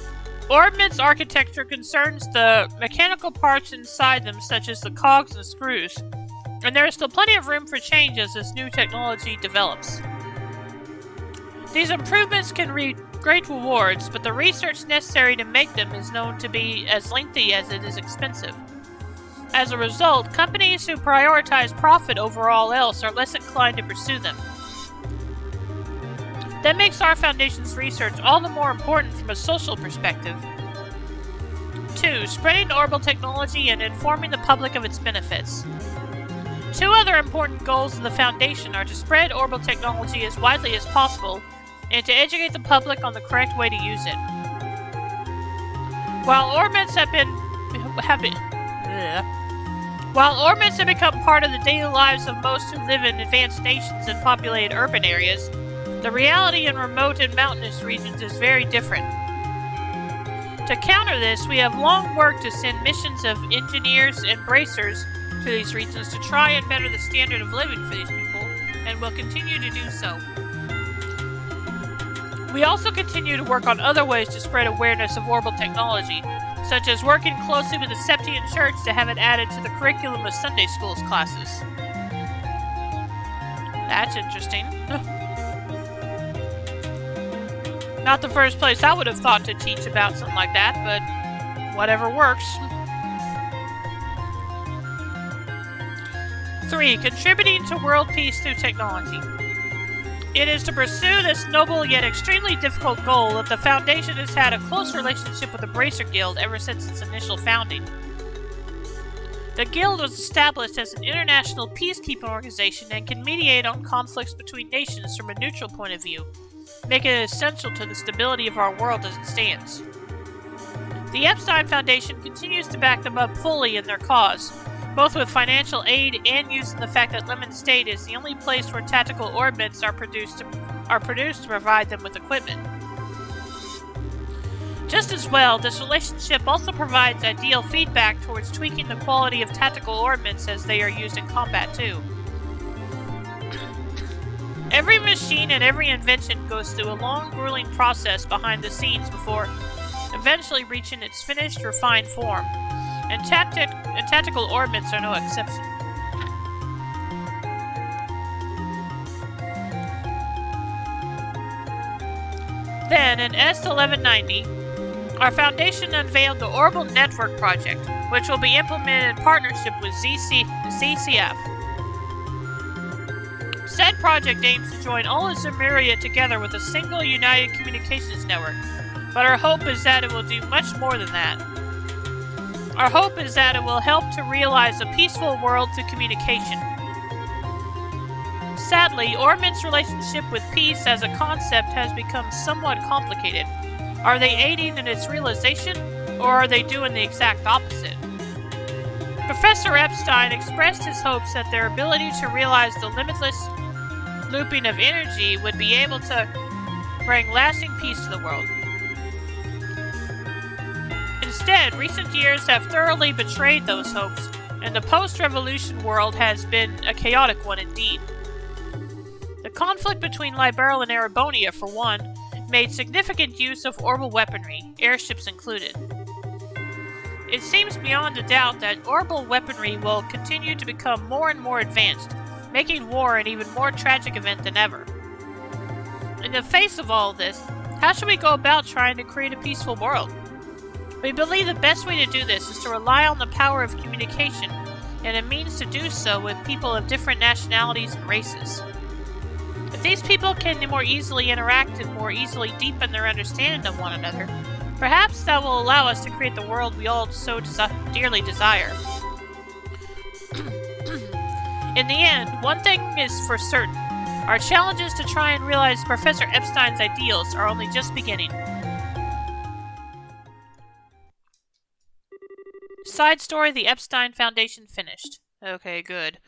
Orbit's architecture concerns the mechanical parts inside them, such as the cogs and screws, and there is still plenty of room for change as this new technology develops. These improvements can reap great rewards, but the research necessary to make them is known to be as lengthy as it is expensive. As a result, companies who prioritize profit over all else are less inclined to pursue them. That makes our Foundation's research all the more important from a social perspective. 2. Spreading orbital technology and informing the public of its benefits. 2 other important goals of the Foundation are to spread orbital technology as widely as possible and to educate the public on the correct way to use it. While orbits have become part of the daily lives of most who live in advanced nations and populated urban areas, the reality in remote and mountainous regions is very different. To counter this, we have long worked to send missions of engineers and bracers to these regions to try and better the standard of living for these people, and will continue to do so. We also continue to work on other ways to spread awareness of orbital technology, such as working closely with the Septian Church to have it added to the curriculum of Sunday schools classes. That's interesting. Not the first place I would have thought to teach about something like that, but whatever works. 3. Contributing to world peace through technology. It is to pursue this noble yet extremely difficult goal that the Foundation has had a close relationship with the Bracer Guild ever since its initial founding. The Guild was established as an international peacekeeping organization and can mediate on conflicts between nations from a neutral point of view, making it essential to the stability of our world as it stands. The Epstein Foundation continues to back them up fully in their cause, both with financial aid and using the fact that Lemon State is the only place where tactical orbits are produced to provide them with equipment. Just as well, this relationship also provides ideal feedback towards tweaking the quality of tactical orbits as they are used in combat too. Every machine and every invention goes through a long, grueling process behind the scenes before eventually reaching its finished, refined form, and tactical orbits are no exception. Then, in S1190, our Foundation unveiled the Orbital Network Project, which will be implemented in partnership with ZCF. Said project aims to join all of Zemuria together with a single united communications network, but our hope is that it will do much more than that. Our hope is that it will help to realize a peaceful world through communication. Sadly, Orbit's relationship with peace as a concept has become somewhat complicated. Are they aiding in its realization, or are they doing the exact opposite? Professor Epstein expressed his hopes that their ability to realize the limitless looping of energy would be able to bring lasting peace to the world. Instead, recent years have thoroughly betrayed those hopes, and the post-revolution world has been a chaotic one indeed. The conflict between Liberl and Erebonia, for one, made significant use of orbital weaponry, airships included. It seems beyond a doubt that orbital weaponry will continue to become more and more advanced, making war an even more tragic event than ever. In the face of all this, how should we go about trying to create a peaceful world? We believe the best way to do this is to rely on the power of communication, and a means to do so with people of different nationalities and races. If these people can more easily interact and more easily deepen their understanding of one another, perhaps that will allow us to create the world we all so dearly desire. In the end, one thing is for certain. Our challenges to try and realize Professor Epstein's ideals are only just beginning. Side story, the Epstein Foundation finished. Okay, good.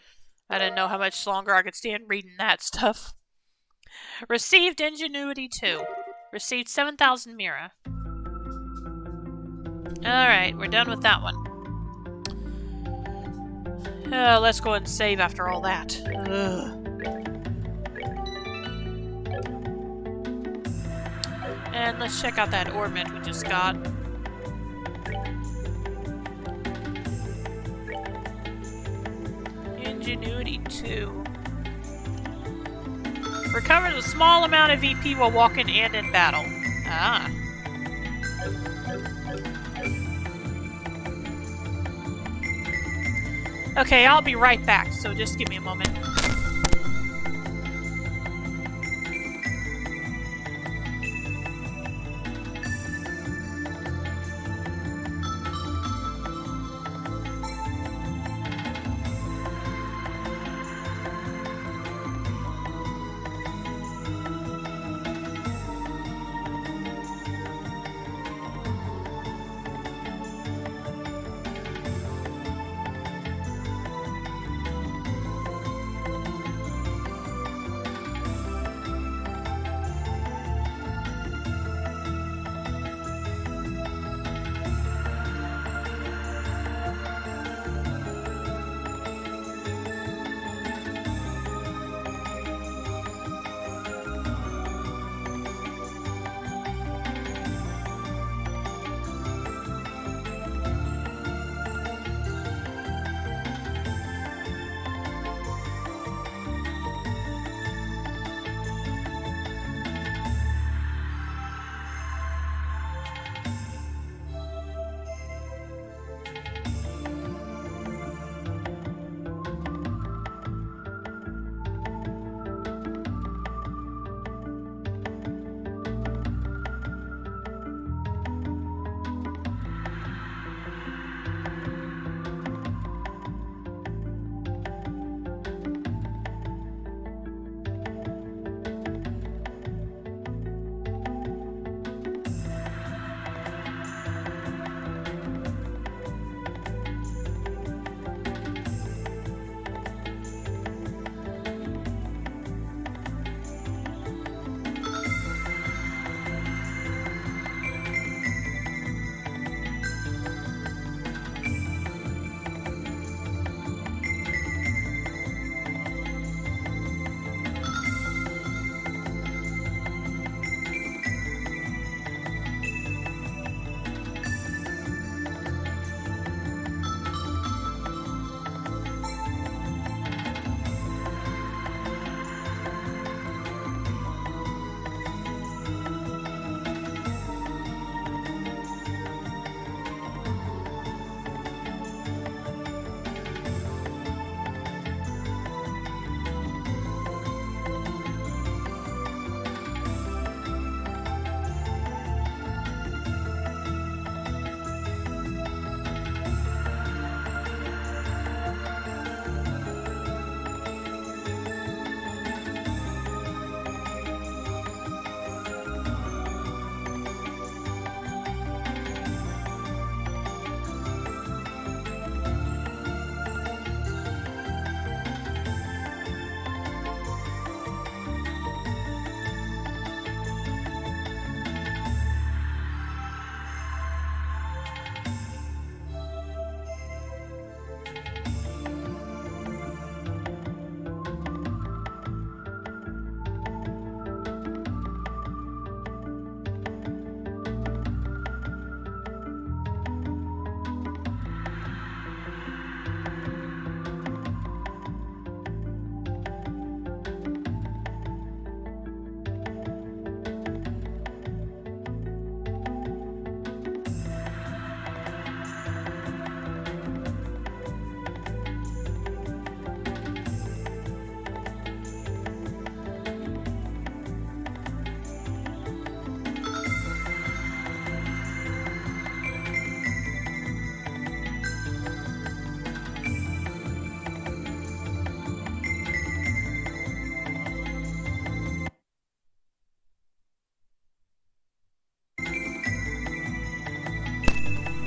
I didn't know how much longer I could stand reading that stuff. Received Ingenuity 2. Received 7,000 Mira. Alright, we're done with that one. Let's go and save after all that. And let's check out that orbit we just got. Ingenuity 2. Recovers a small amount of VP while walking and in battle. Ah. Okay, I'll be right back, so just give me a moment.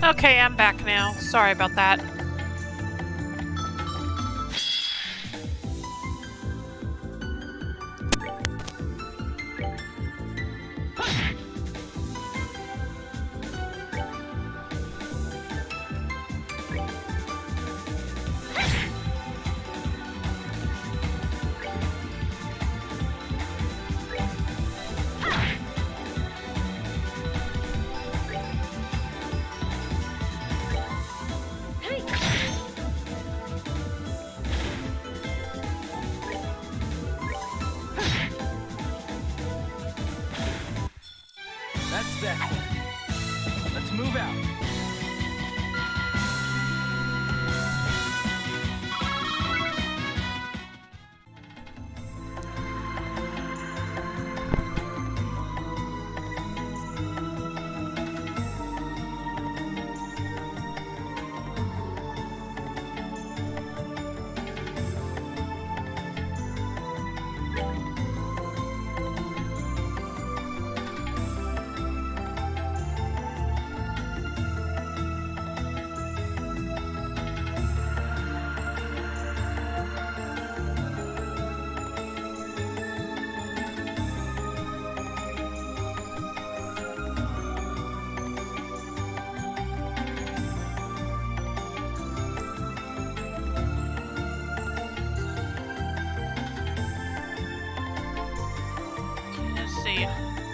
Okay, I'm back now. Sorry about that. That's that. Let's move out.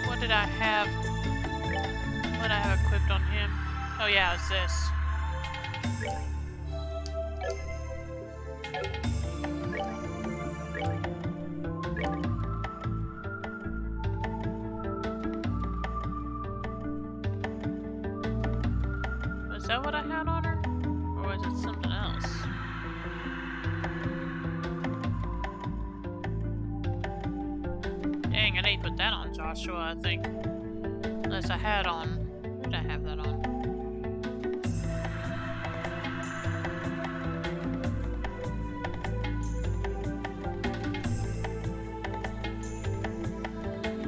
What did I have? What did I have equipped on him? Oh yeah, it's this. Was that what I had on her? Or was it something else? Dang, I need to put that on Joshua, I think. Unless I had on... Who did I have that on?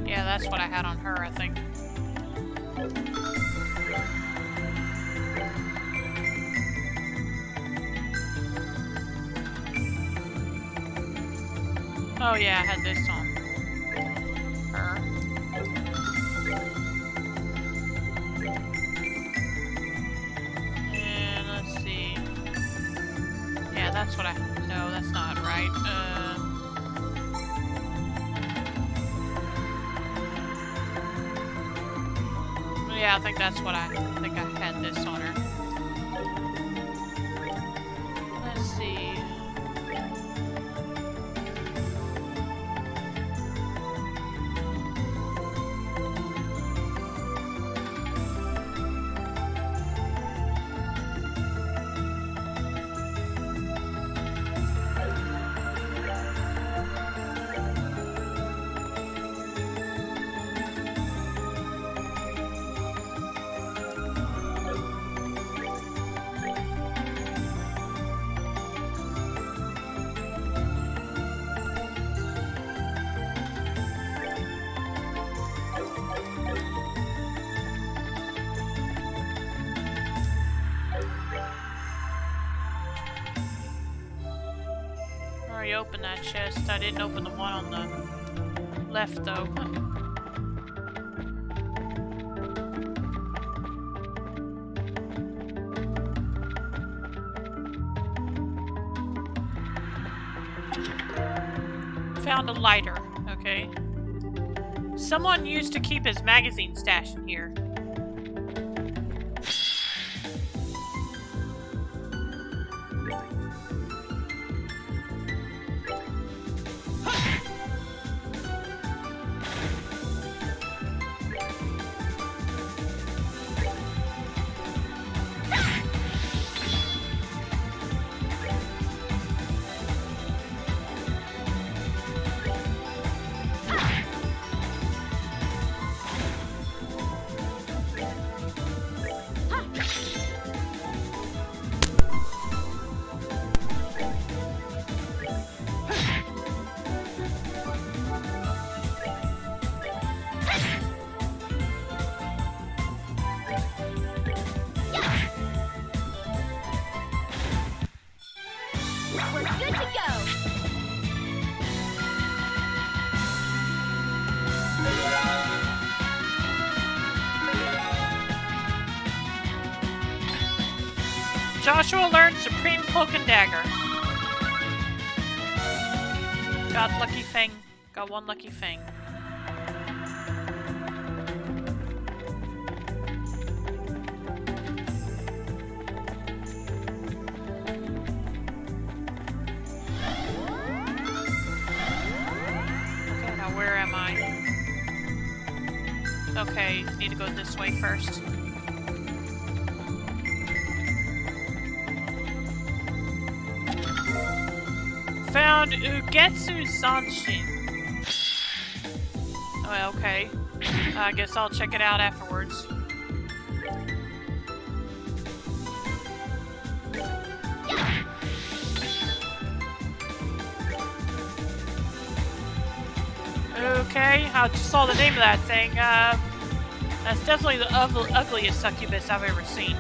Yeah, that's what I had on her, I think. Oh yeah, I had this on her. And let's see. Yeah, that's what I... No, that's not right. Yeah, I think that's what I think I had this on her. Let's see. I already opened that chest. I didn't open the one on the left though. Found a lighter. Okay. Someone used to keep his magazine stash in here. Joshua learned Supreme Cloak and Dagger. Got lucky thing. Got one lucky thing. Okay, now where am I? Okay, need to go this way first. Found Ugetsu Zanshin. Oh, okay. I guess I'll check it out afterwards. Okay, I just saw the name of that thing. That's definitely the ugliest succubus I've ever seen.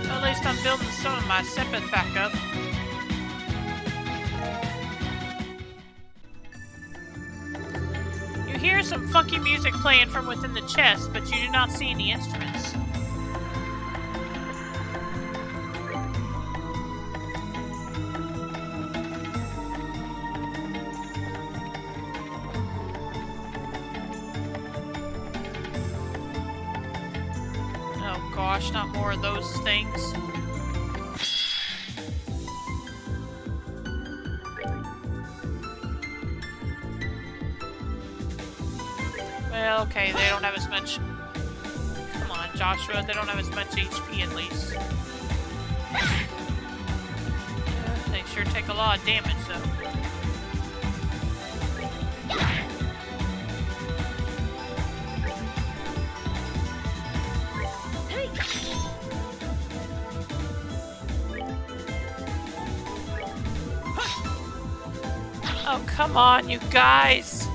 At least I'm building some of my Sepith back up. You hear some funky music playing from within the chest, but you do not see any instruments. Oh gosh, not more of those things. Well, okay, they don't have as much... Come on, Joshua, they don't have as much HP at least. They sure take a lot of damage, though. Oh, come on, you guys!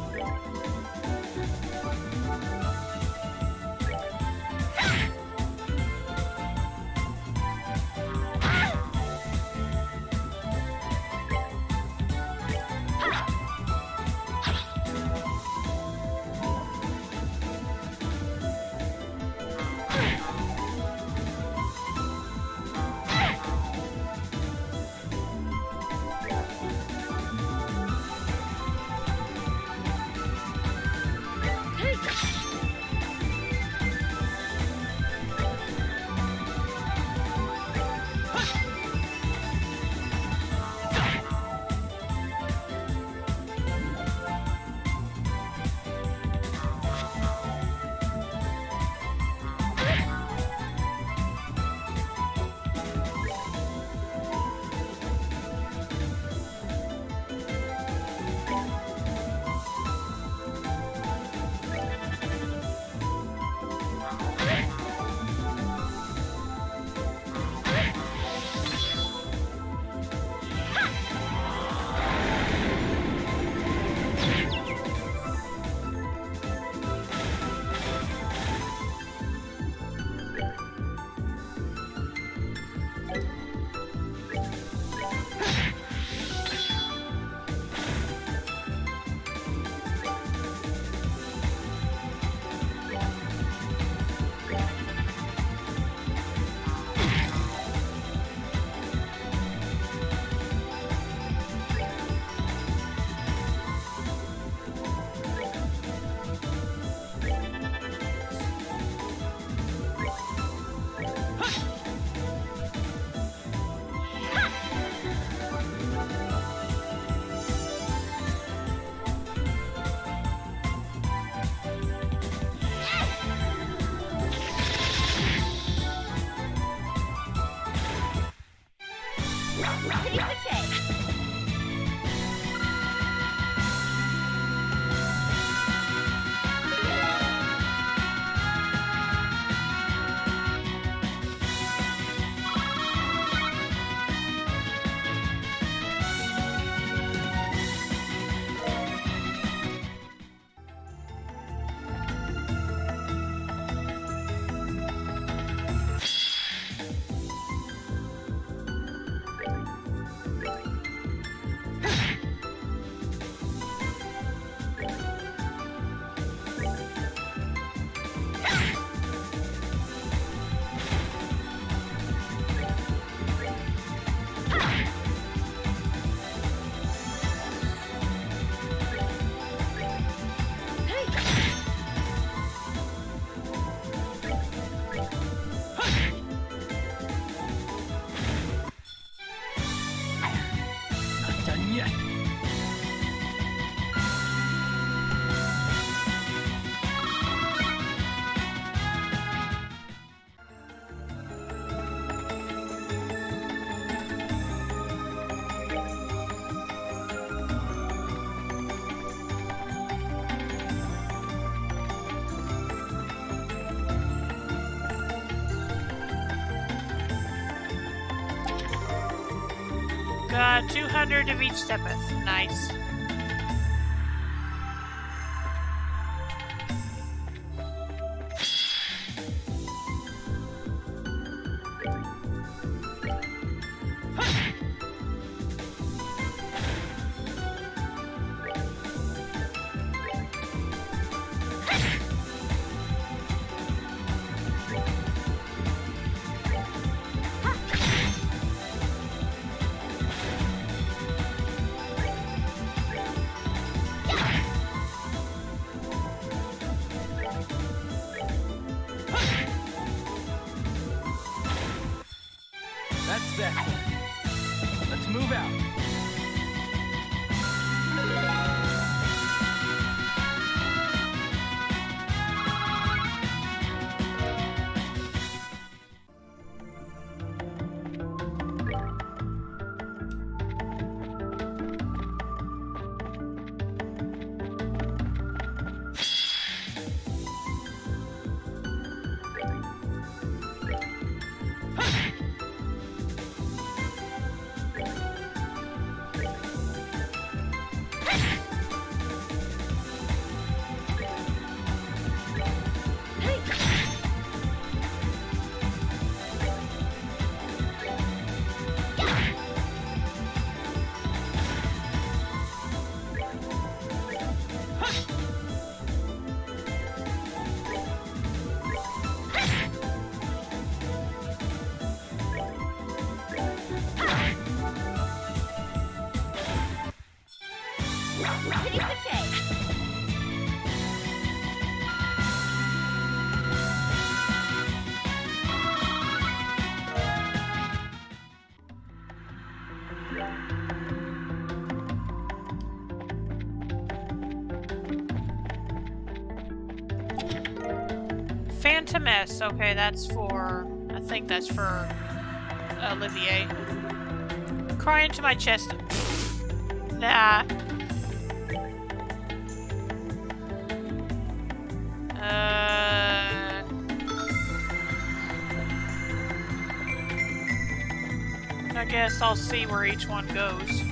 Piece of cake. Not done yet. Got 200 of each stepeth. Nice. That's that. Let's move out. Piece of cake. Phantom S. Okay, that's for... I think that's for Olivier. Cry into my chest. Nah. I guess I'll see where each one goes.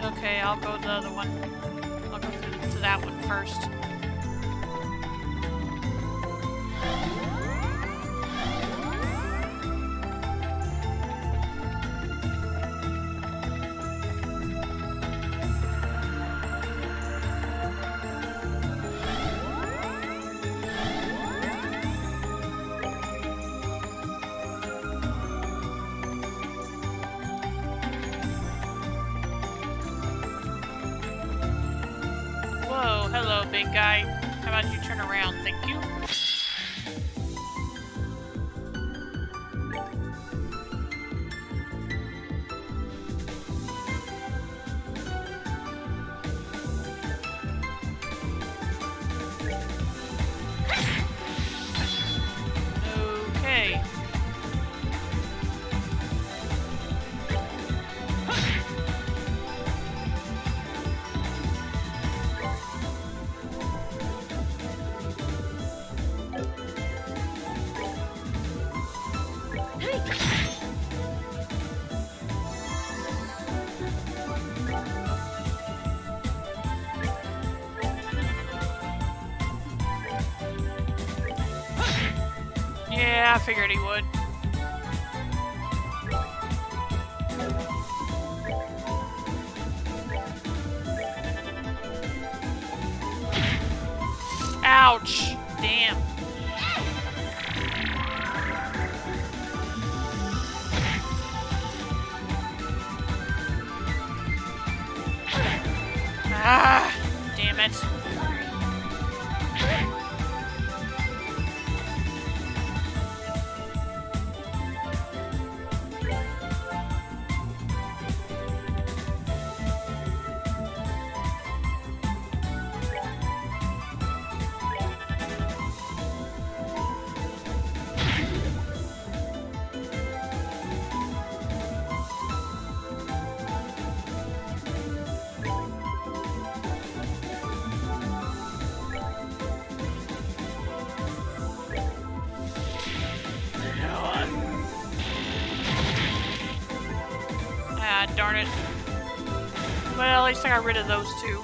Okay, I'll go to the other one. I'll go to that one first. big guy. How about you turn around? Thank you. Okay. Yeah, I figured he would. Ouch! Damn. Ah! Damn it. Ah, darn it. Well, at least I got rid of those two.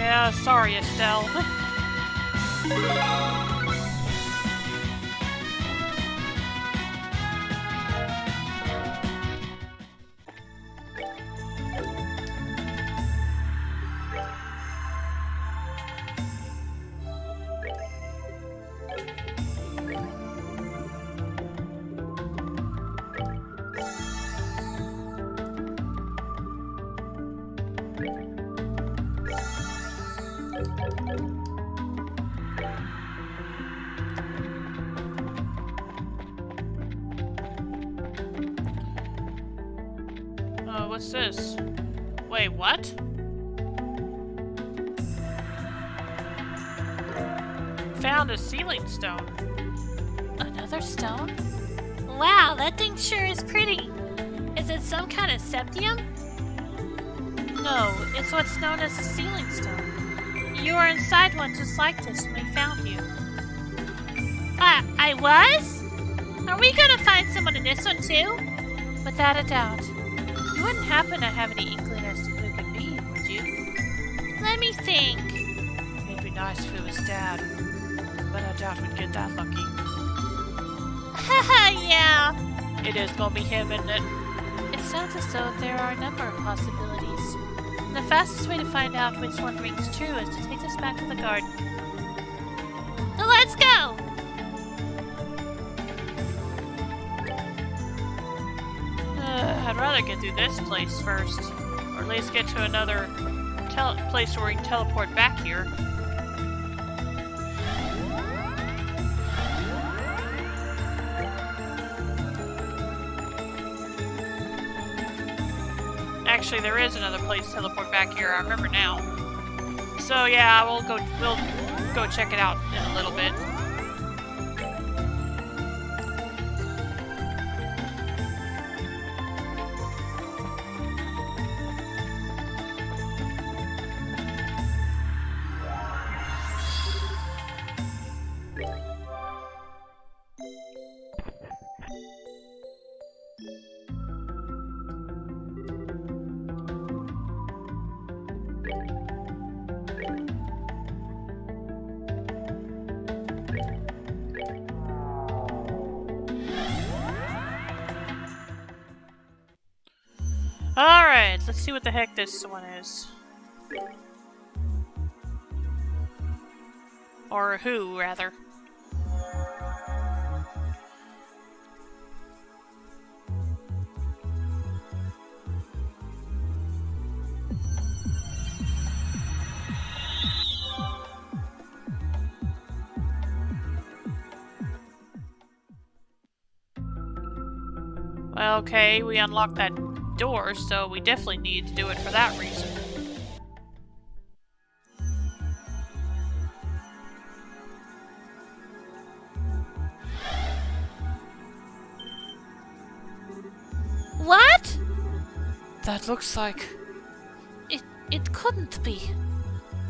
Yeah, sorry, Estelle. What's this? Wait, what? Found a sealing stone. Another stone? Wow, that thing sure is pretty. Is it some kind of septium? No, it's what's known as a sealing stone. You were inside one just like this when we found you. I was? Are we gonna find someone in this one too? Without a doubt. You wouldn't happen to have any inkling as to who it could be, would you? Let me think. It'd be nice if it was Dad, but I doubt we'd get that lucky. Haha, yeah. It is gonna be him, isn't it? It sounds as though there are a number of possibilities. And the fastest way to find out which one rings true is to take us back to the garden. Let's go. I'd rather get through this place first, or at least get to another place where we can teleport back here. Actually, there is another place to teleport back here. I remember now. So yeah, we'll go check it out in a little bit. Alright, let's see what the heck this one is. Or who, rather. Well, okay, we unlocked that door, so we definitely need to do it for that reason. What? That looks like... It couldn't be.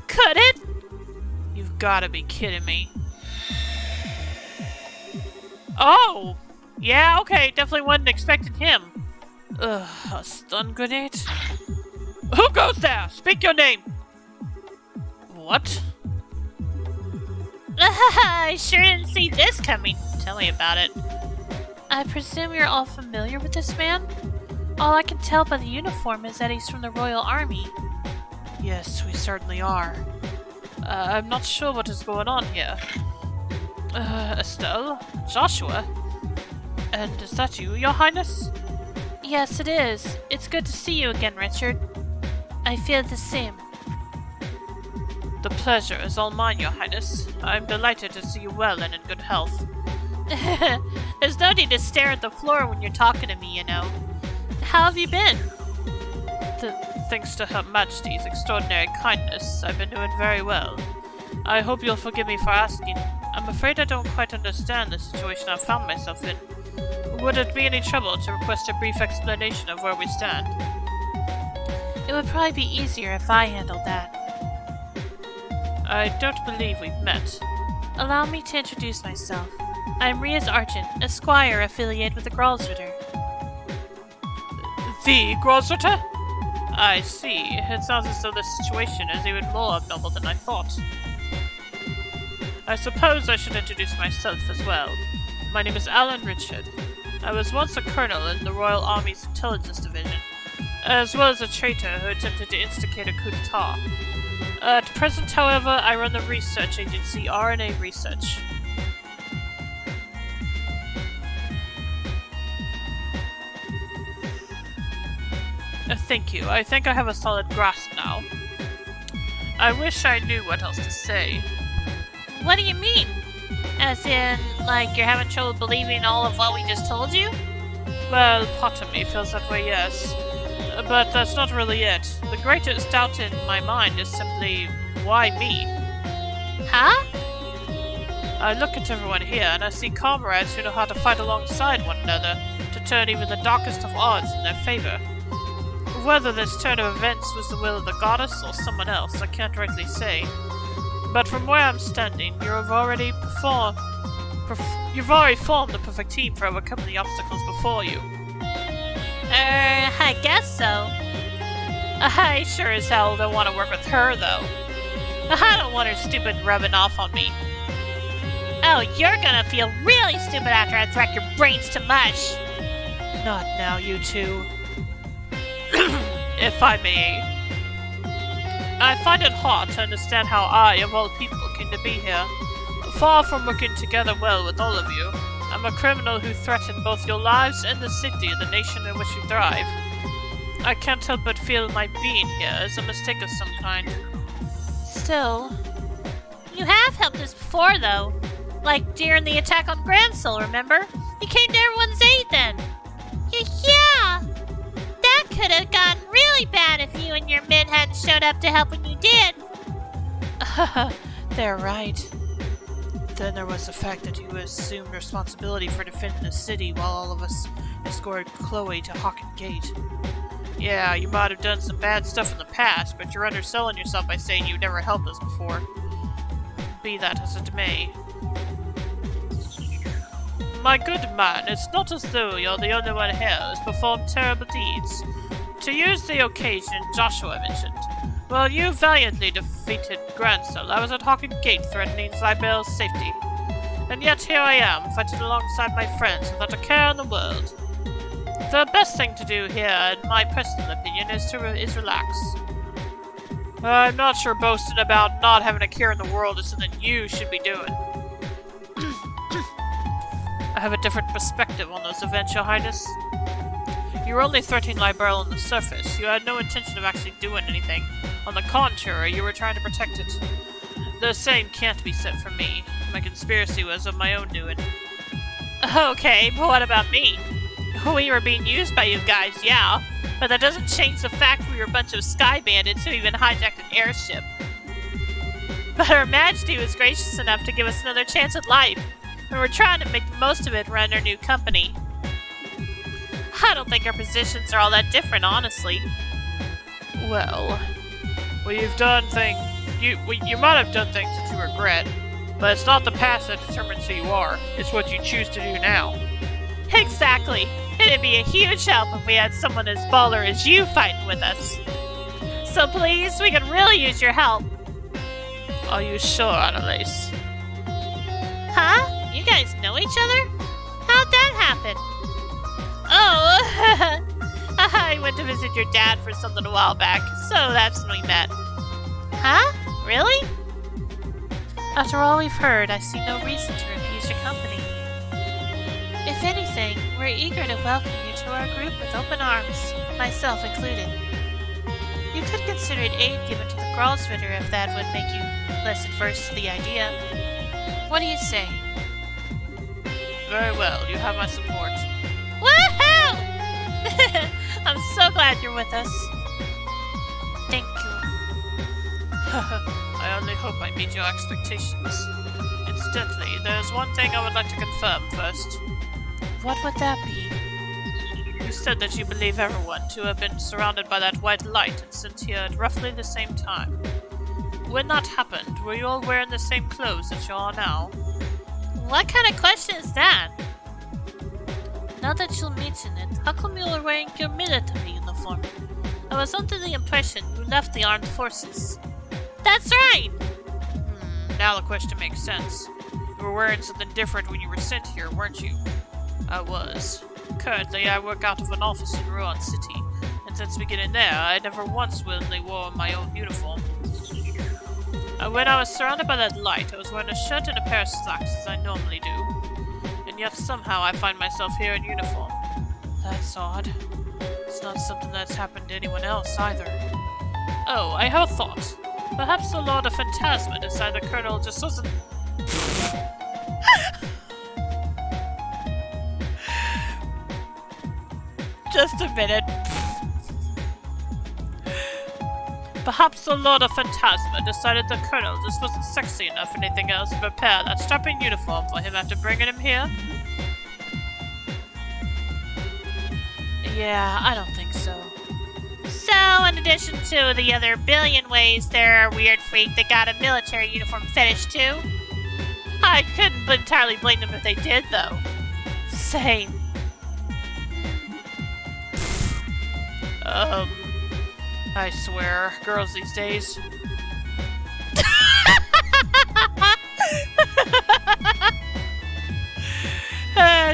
Could it? You've gotta be kidding me. Oh! Yeah, okay, definitely wasn't expecting him. Ugh, a stun grenade? Who goes there? Speak your name! What? I sure didn't see this coming. Tell me about it. I presume you're all familiar with this man? All I can tell by the uniform is that he's from the Royal Army. Yes, we certainly are. I'm not sure what is going on here. Estelle? Joshua? And is that you, Your Highness? Yes, it is. It's good to see you again, Richard. I feel the same. The pleasure is all mine, Your Highness. I'm delighted to see you well and in good health. There's no need to stare at the floor when you're talking to me, you know. How have you been? Thanks to Her Majesty's extraordinary kindness, I've been doing very well. I hope you'll forgive me for asking. I'm afraid I don't quite understand the situation I've found myself in. Would it be any trouble to request a brief explanation of where we stand? It would probably be easier if I handled that. I don't believe we've met. Allow me to introduce myself. I'm Riaz Argent, a squire affiliated with the Gralsritter. The Gralsritter? I see. It sounds as though this situation is even more abnormal than I thought. I suppose I should introduce myself as well. My name is Alan Richard. I was once a colonel in the Royal Army's Intelligence Division, as well as a traitor who attempted to instigate a coup d'etat. At present, however, I run the research agency RNA Research. Thank you. I think I have a solid grasp now. I wish I knew what else to say. What do you mean? As in, like, you're having trouble believing all of what we just told you? Well, part of me feels that way, yes. But that's not really it. The greatest doubt in my mind is simply, why me? Huh? I look at everyone here and I see comrades who know how to fight alongside one another to turn even the darkest of odds in their favor. Whether this turn of events was the will of the goddess or someone else, I can't rightly say. But from where I'm standing, you've already formed the perfect team for overcoming the obstacles before you. I guess so. I sure as hell don't want to work with her, though. I don't want her stupid rubbing off on me. Oh, you're gonna feel really stupid after I threat your brains to mush. Not now, you two. If I may. I find it hard to understand how I, of all people, came to be here. Far from working together well with all of you, I'm a criminal who threatened both your lives and the city and the nation in which you thrive. I can't help but feel my being here is a mistake of some kind. Still, you have helped us before, though. Like during the attack on Grand Soul, remember? You came to everyone's aid then. Yeah! That could have gotten really bad if you and your men hadn't showed up to help when you did. They're right. Then there was the fact that you assumed responsibility for defending the city while all of us escorted Chloe to Hawken Gate. Yeah, you might have done some bad stuff in the past, but you're underselling yourself by saying you've never helped us before. Be that as it may. My good man, it's not as though you're the only one here who's performed terrible deeds. To use the occasion Joshua mentioned, while you valiantly defeated Grand Soul, I was at Hawken Gate threatening Zybel's safety. And yet here I am, fighting alongside my friends without a care in the world. The best thing to do here, in my personal opinion, is relax. I'm not sure boasting about not having a care in the world is something you should be doing. I have a different perspective on those events, Your Highness. You were only threatening Liberl on the surface. You had no intention of actually doing anything. On the contrary, you were trying to protect it. The same can't be said for me. My conspiracy was of my own doing. Okay, but what about me? We were being used by you guys, yeah. But that doesn't change the fact we were a bunch of sky bandits who even hijacked an airship. But Her Majesty was gracious enough to give us another chance at life. And we're trying to make the most of it around our new company. I don't think our positions are all that different, honestly. Well, you've done things. You might have done things that you regret, but it's not the past that determines who you are. It's what you choose to do now. Exactly. It'd be a huge help if we had someone as baller as you fighting with us. So please, we could really use your help. Are you sure, Annalise? Huh? You guys know each other? How'd that happen? Oh, I went to visit your dad for something a while back, so that's when we met. Huh? Really? After all we've heard, I see no reason to refuse your company. If anything, we're eager to welcome you to our group with open arms, myself included. You could consider it aid given to the Gralsritter if that would make you less adverse to the idea. What do you say? Very well, you have my support. Woohoo! I'm so glad you're with us. Thank you. I only hope I meet your expectations. Incidentally, there's one thing I would like to confirm first. What would that be? You said that you believe everyone to have been surrounded by that white light and sent here at roughly the same time. When that happened, were you all wearing the same clothes that you are now? What kind of question is that? Now that you'll mention it, how come you are wearing your military uniform? I I was under the impression you left the armed forces. That's right! Now the question makes sense. You were wearing something different when you were sent here, weren't you? I was. Currently, I work out of an office in Ruan City, and since beginning there, I never once willingly wore my own uniform. When I was surrounded by that light, I was wearing a shirt and a pair of slacks, as I normally do. And yet somehow I find myself here in uniform. That's odd. It's not something that's happened to anyone else, either. Oh, I have a thought. Perhaps the Lord of Phantasma decided the Colonel just wasn't... Just a minute. Perhaps the Lord of Phantasma decided the Colonel just wasn't sexy enough or anything else to prepare that strapping uniform for him after bringing him here? Yeah, I don't think so. So, in addition to the other billion ways there are a weird freak that got a military uniform fetish too? I couldn't entirely blame them if they did, though. Same. I swear, girls these days.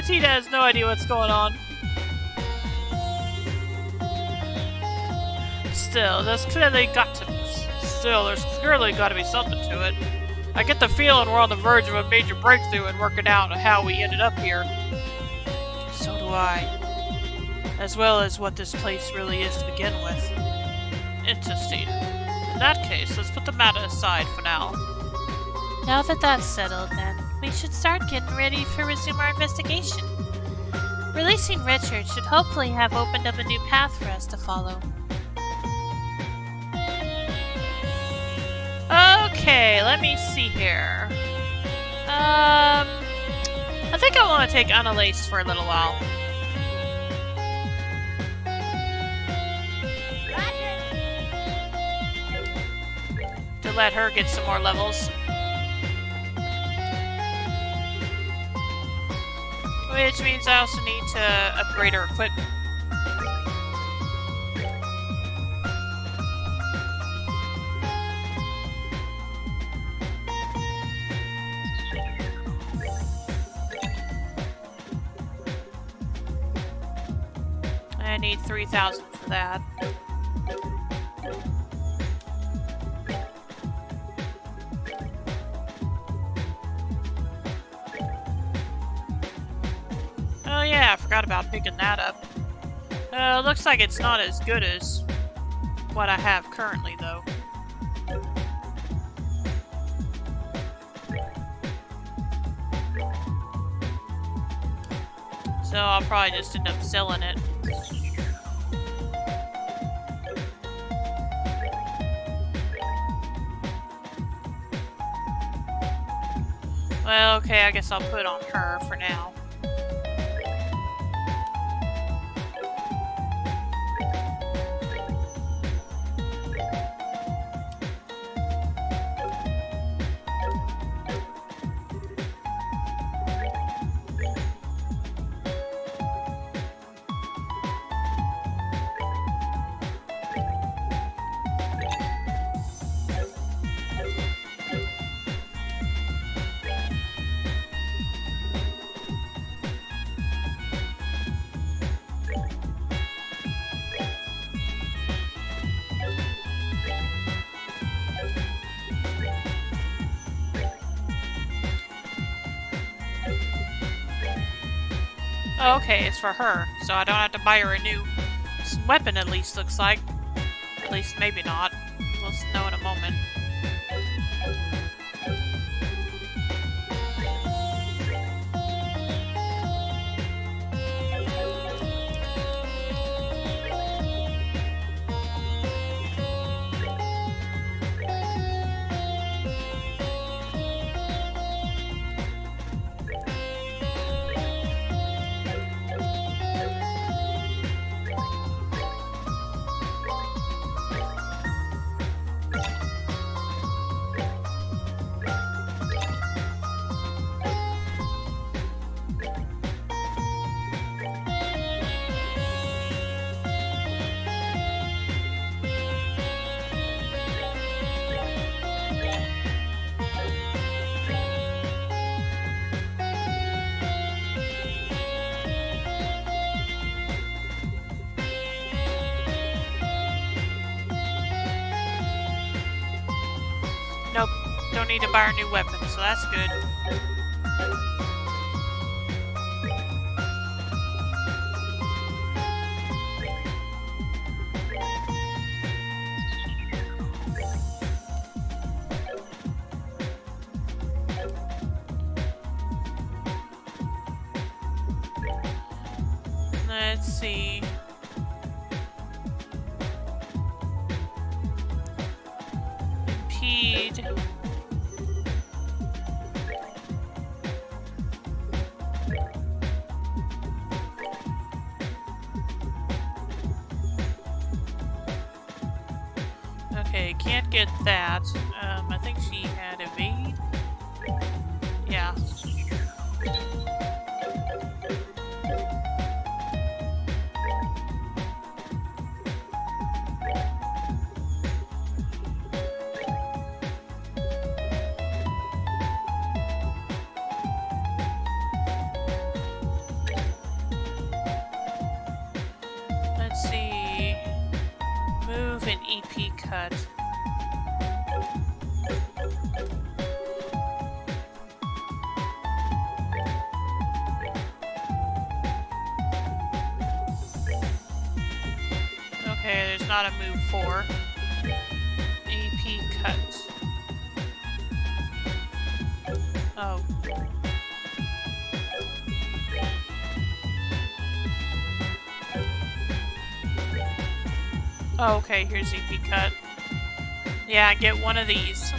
Tina has no idea what's going on. There's clearly got to be something to it. I get the feeling we're on the verge of a major breakthrough in working out how we ended up here. So do I. As well as what this place really is to begin with. Interesting. In that case, let's put the matter aside for now. Now that that's settled, then, we should start getting ready to resume our investigation. Releasing Richard should hopefully have opened up a new path for us to follow. Okay, let me see here. I think I want to take Annalise for a little while. To let her get some more levels. Which means I also need to upgrade her equipment. I need 3,000 for that. Oh yeah, I forgot about picking that up. Looks like it's not as good as what I have currently, though. So I'll probably just end up selling it. Well, okay, I guess I'll put on her for now. Oh, okay, it's for her, so I don't have to buy her a new weapon, at least, looks like. At least, maybe not. We'll know in a moment. Don't need to buy a new weapon, so that's good. Let's see. Impede. Okay, can't get that. I think she had evade. Yeah. Let's see. Move and EP cut. Okay, there's not a move 4. EP cut. Oh. Oh, okay, here's EP cut. Yeah, get one of these.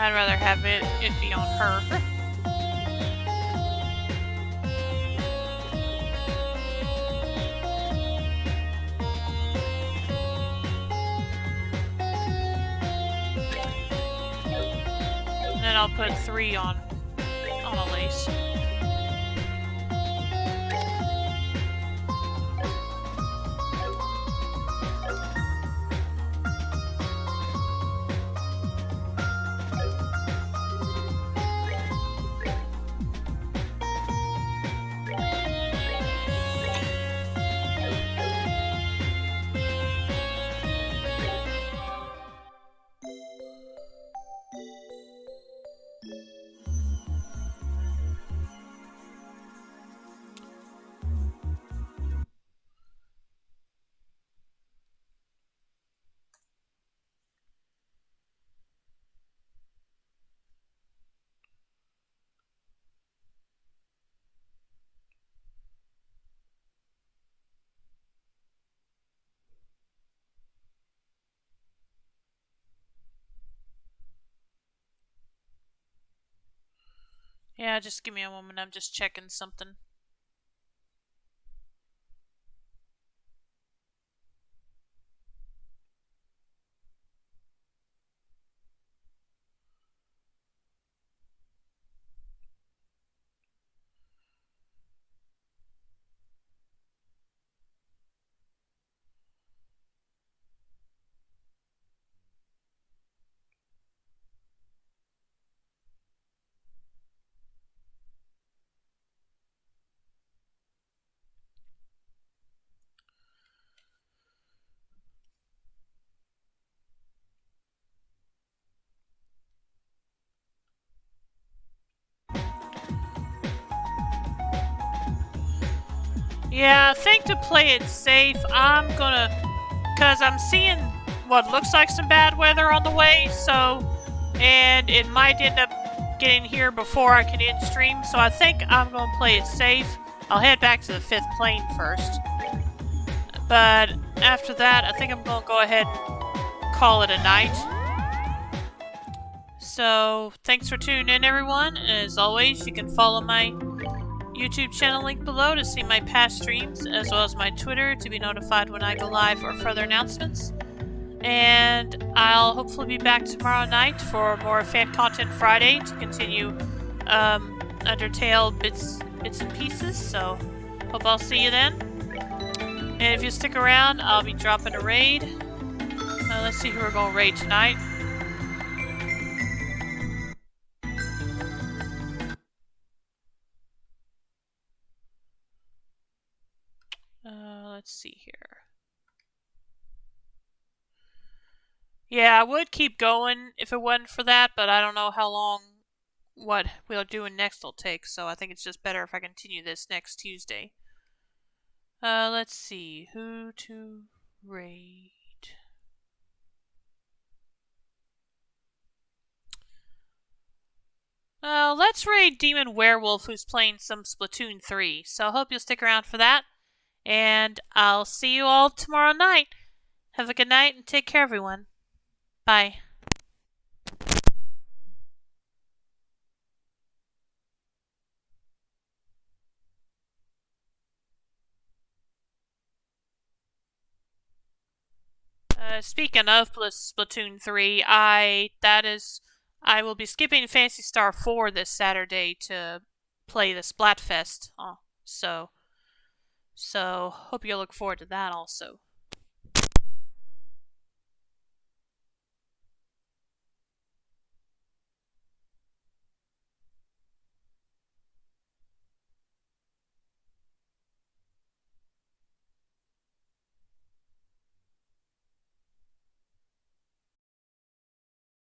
I'd rather have it be on her. And then I'll put 3 on Elise. Yeah, just give me a moment. I'm just checking something. Yeah, I think to play it safe, I'm gonna... Because I'm seeing what looks like some bad weather on the way, so... And it might end up getting here before I can end stream, so I think I'm gonna play it safe. I'll head back to the 5th plane first. But after that, I think I'm gonna go ahead and call it a night. So, thanks for tuning in, everyone. As always, you can follow my YouTube channel link below to see my past streams, as well as my Twitter to be notified when I go live or further announcements. And I'll hopefully be back tomorrow night for more Fan Content Friday to continue Undertale bits and pieces. So, hope I'll see you then. And if you stick around, I'll be dropping a raid. Let's see who we're going to raid tonight. let's see here. Yeah, I would keep going if it wasn't for that, but I don't know how long what we're doing next will take, so I think it's just better if I continue this next Tuesday. Let's see. Who to raid? Let's raid Demon Werewolf, who's playing some Splatoon 3. So I hope you'll stick around for that. And I'll see you all tomorrow night. Have a good night and take care, everyone. Bye. Speaking of Splatoon 3, I will be skipping Phantasy Star 4 this Saturday to play the Splatfest. So hope you'll look forward to that also.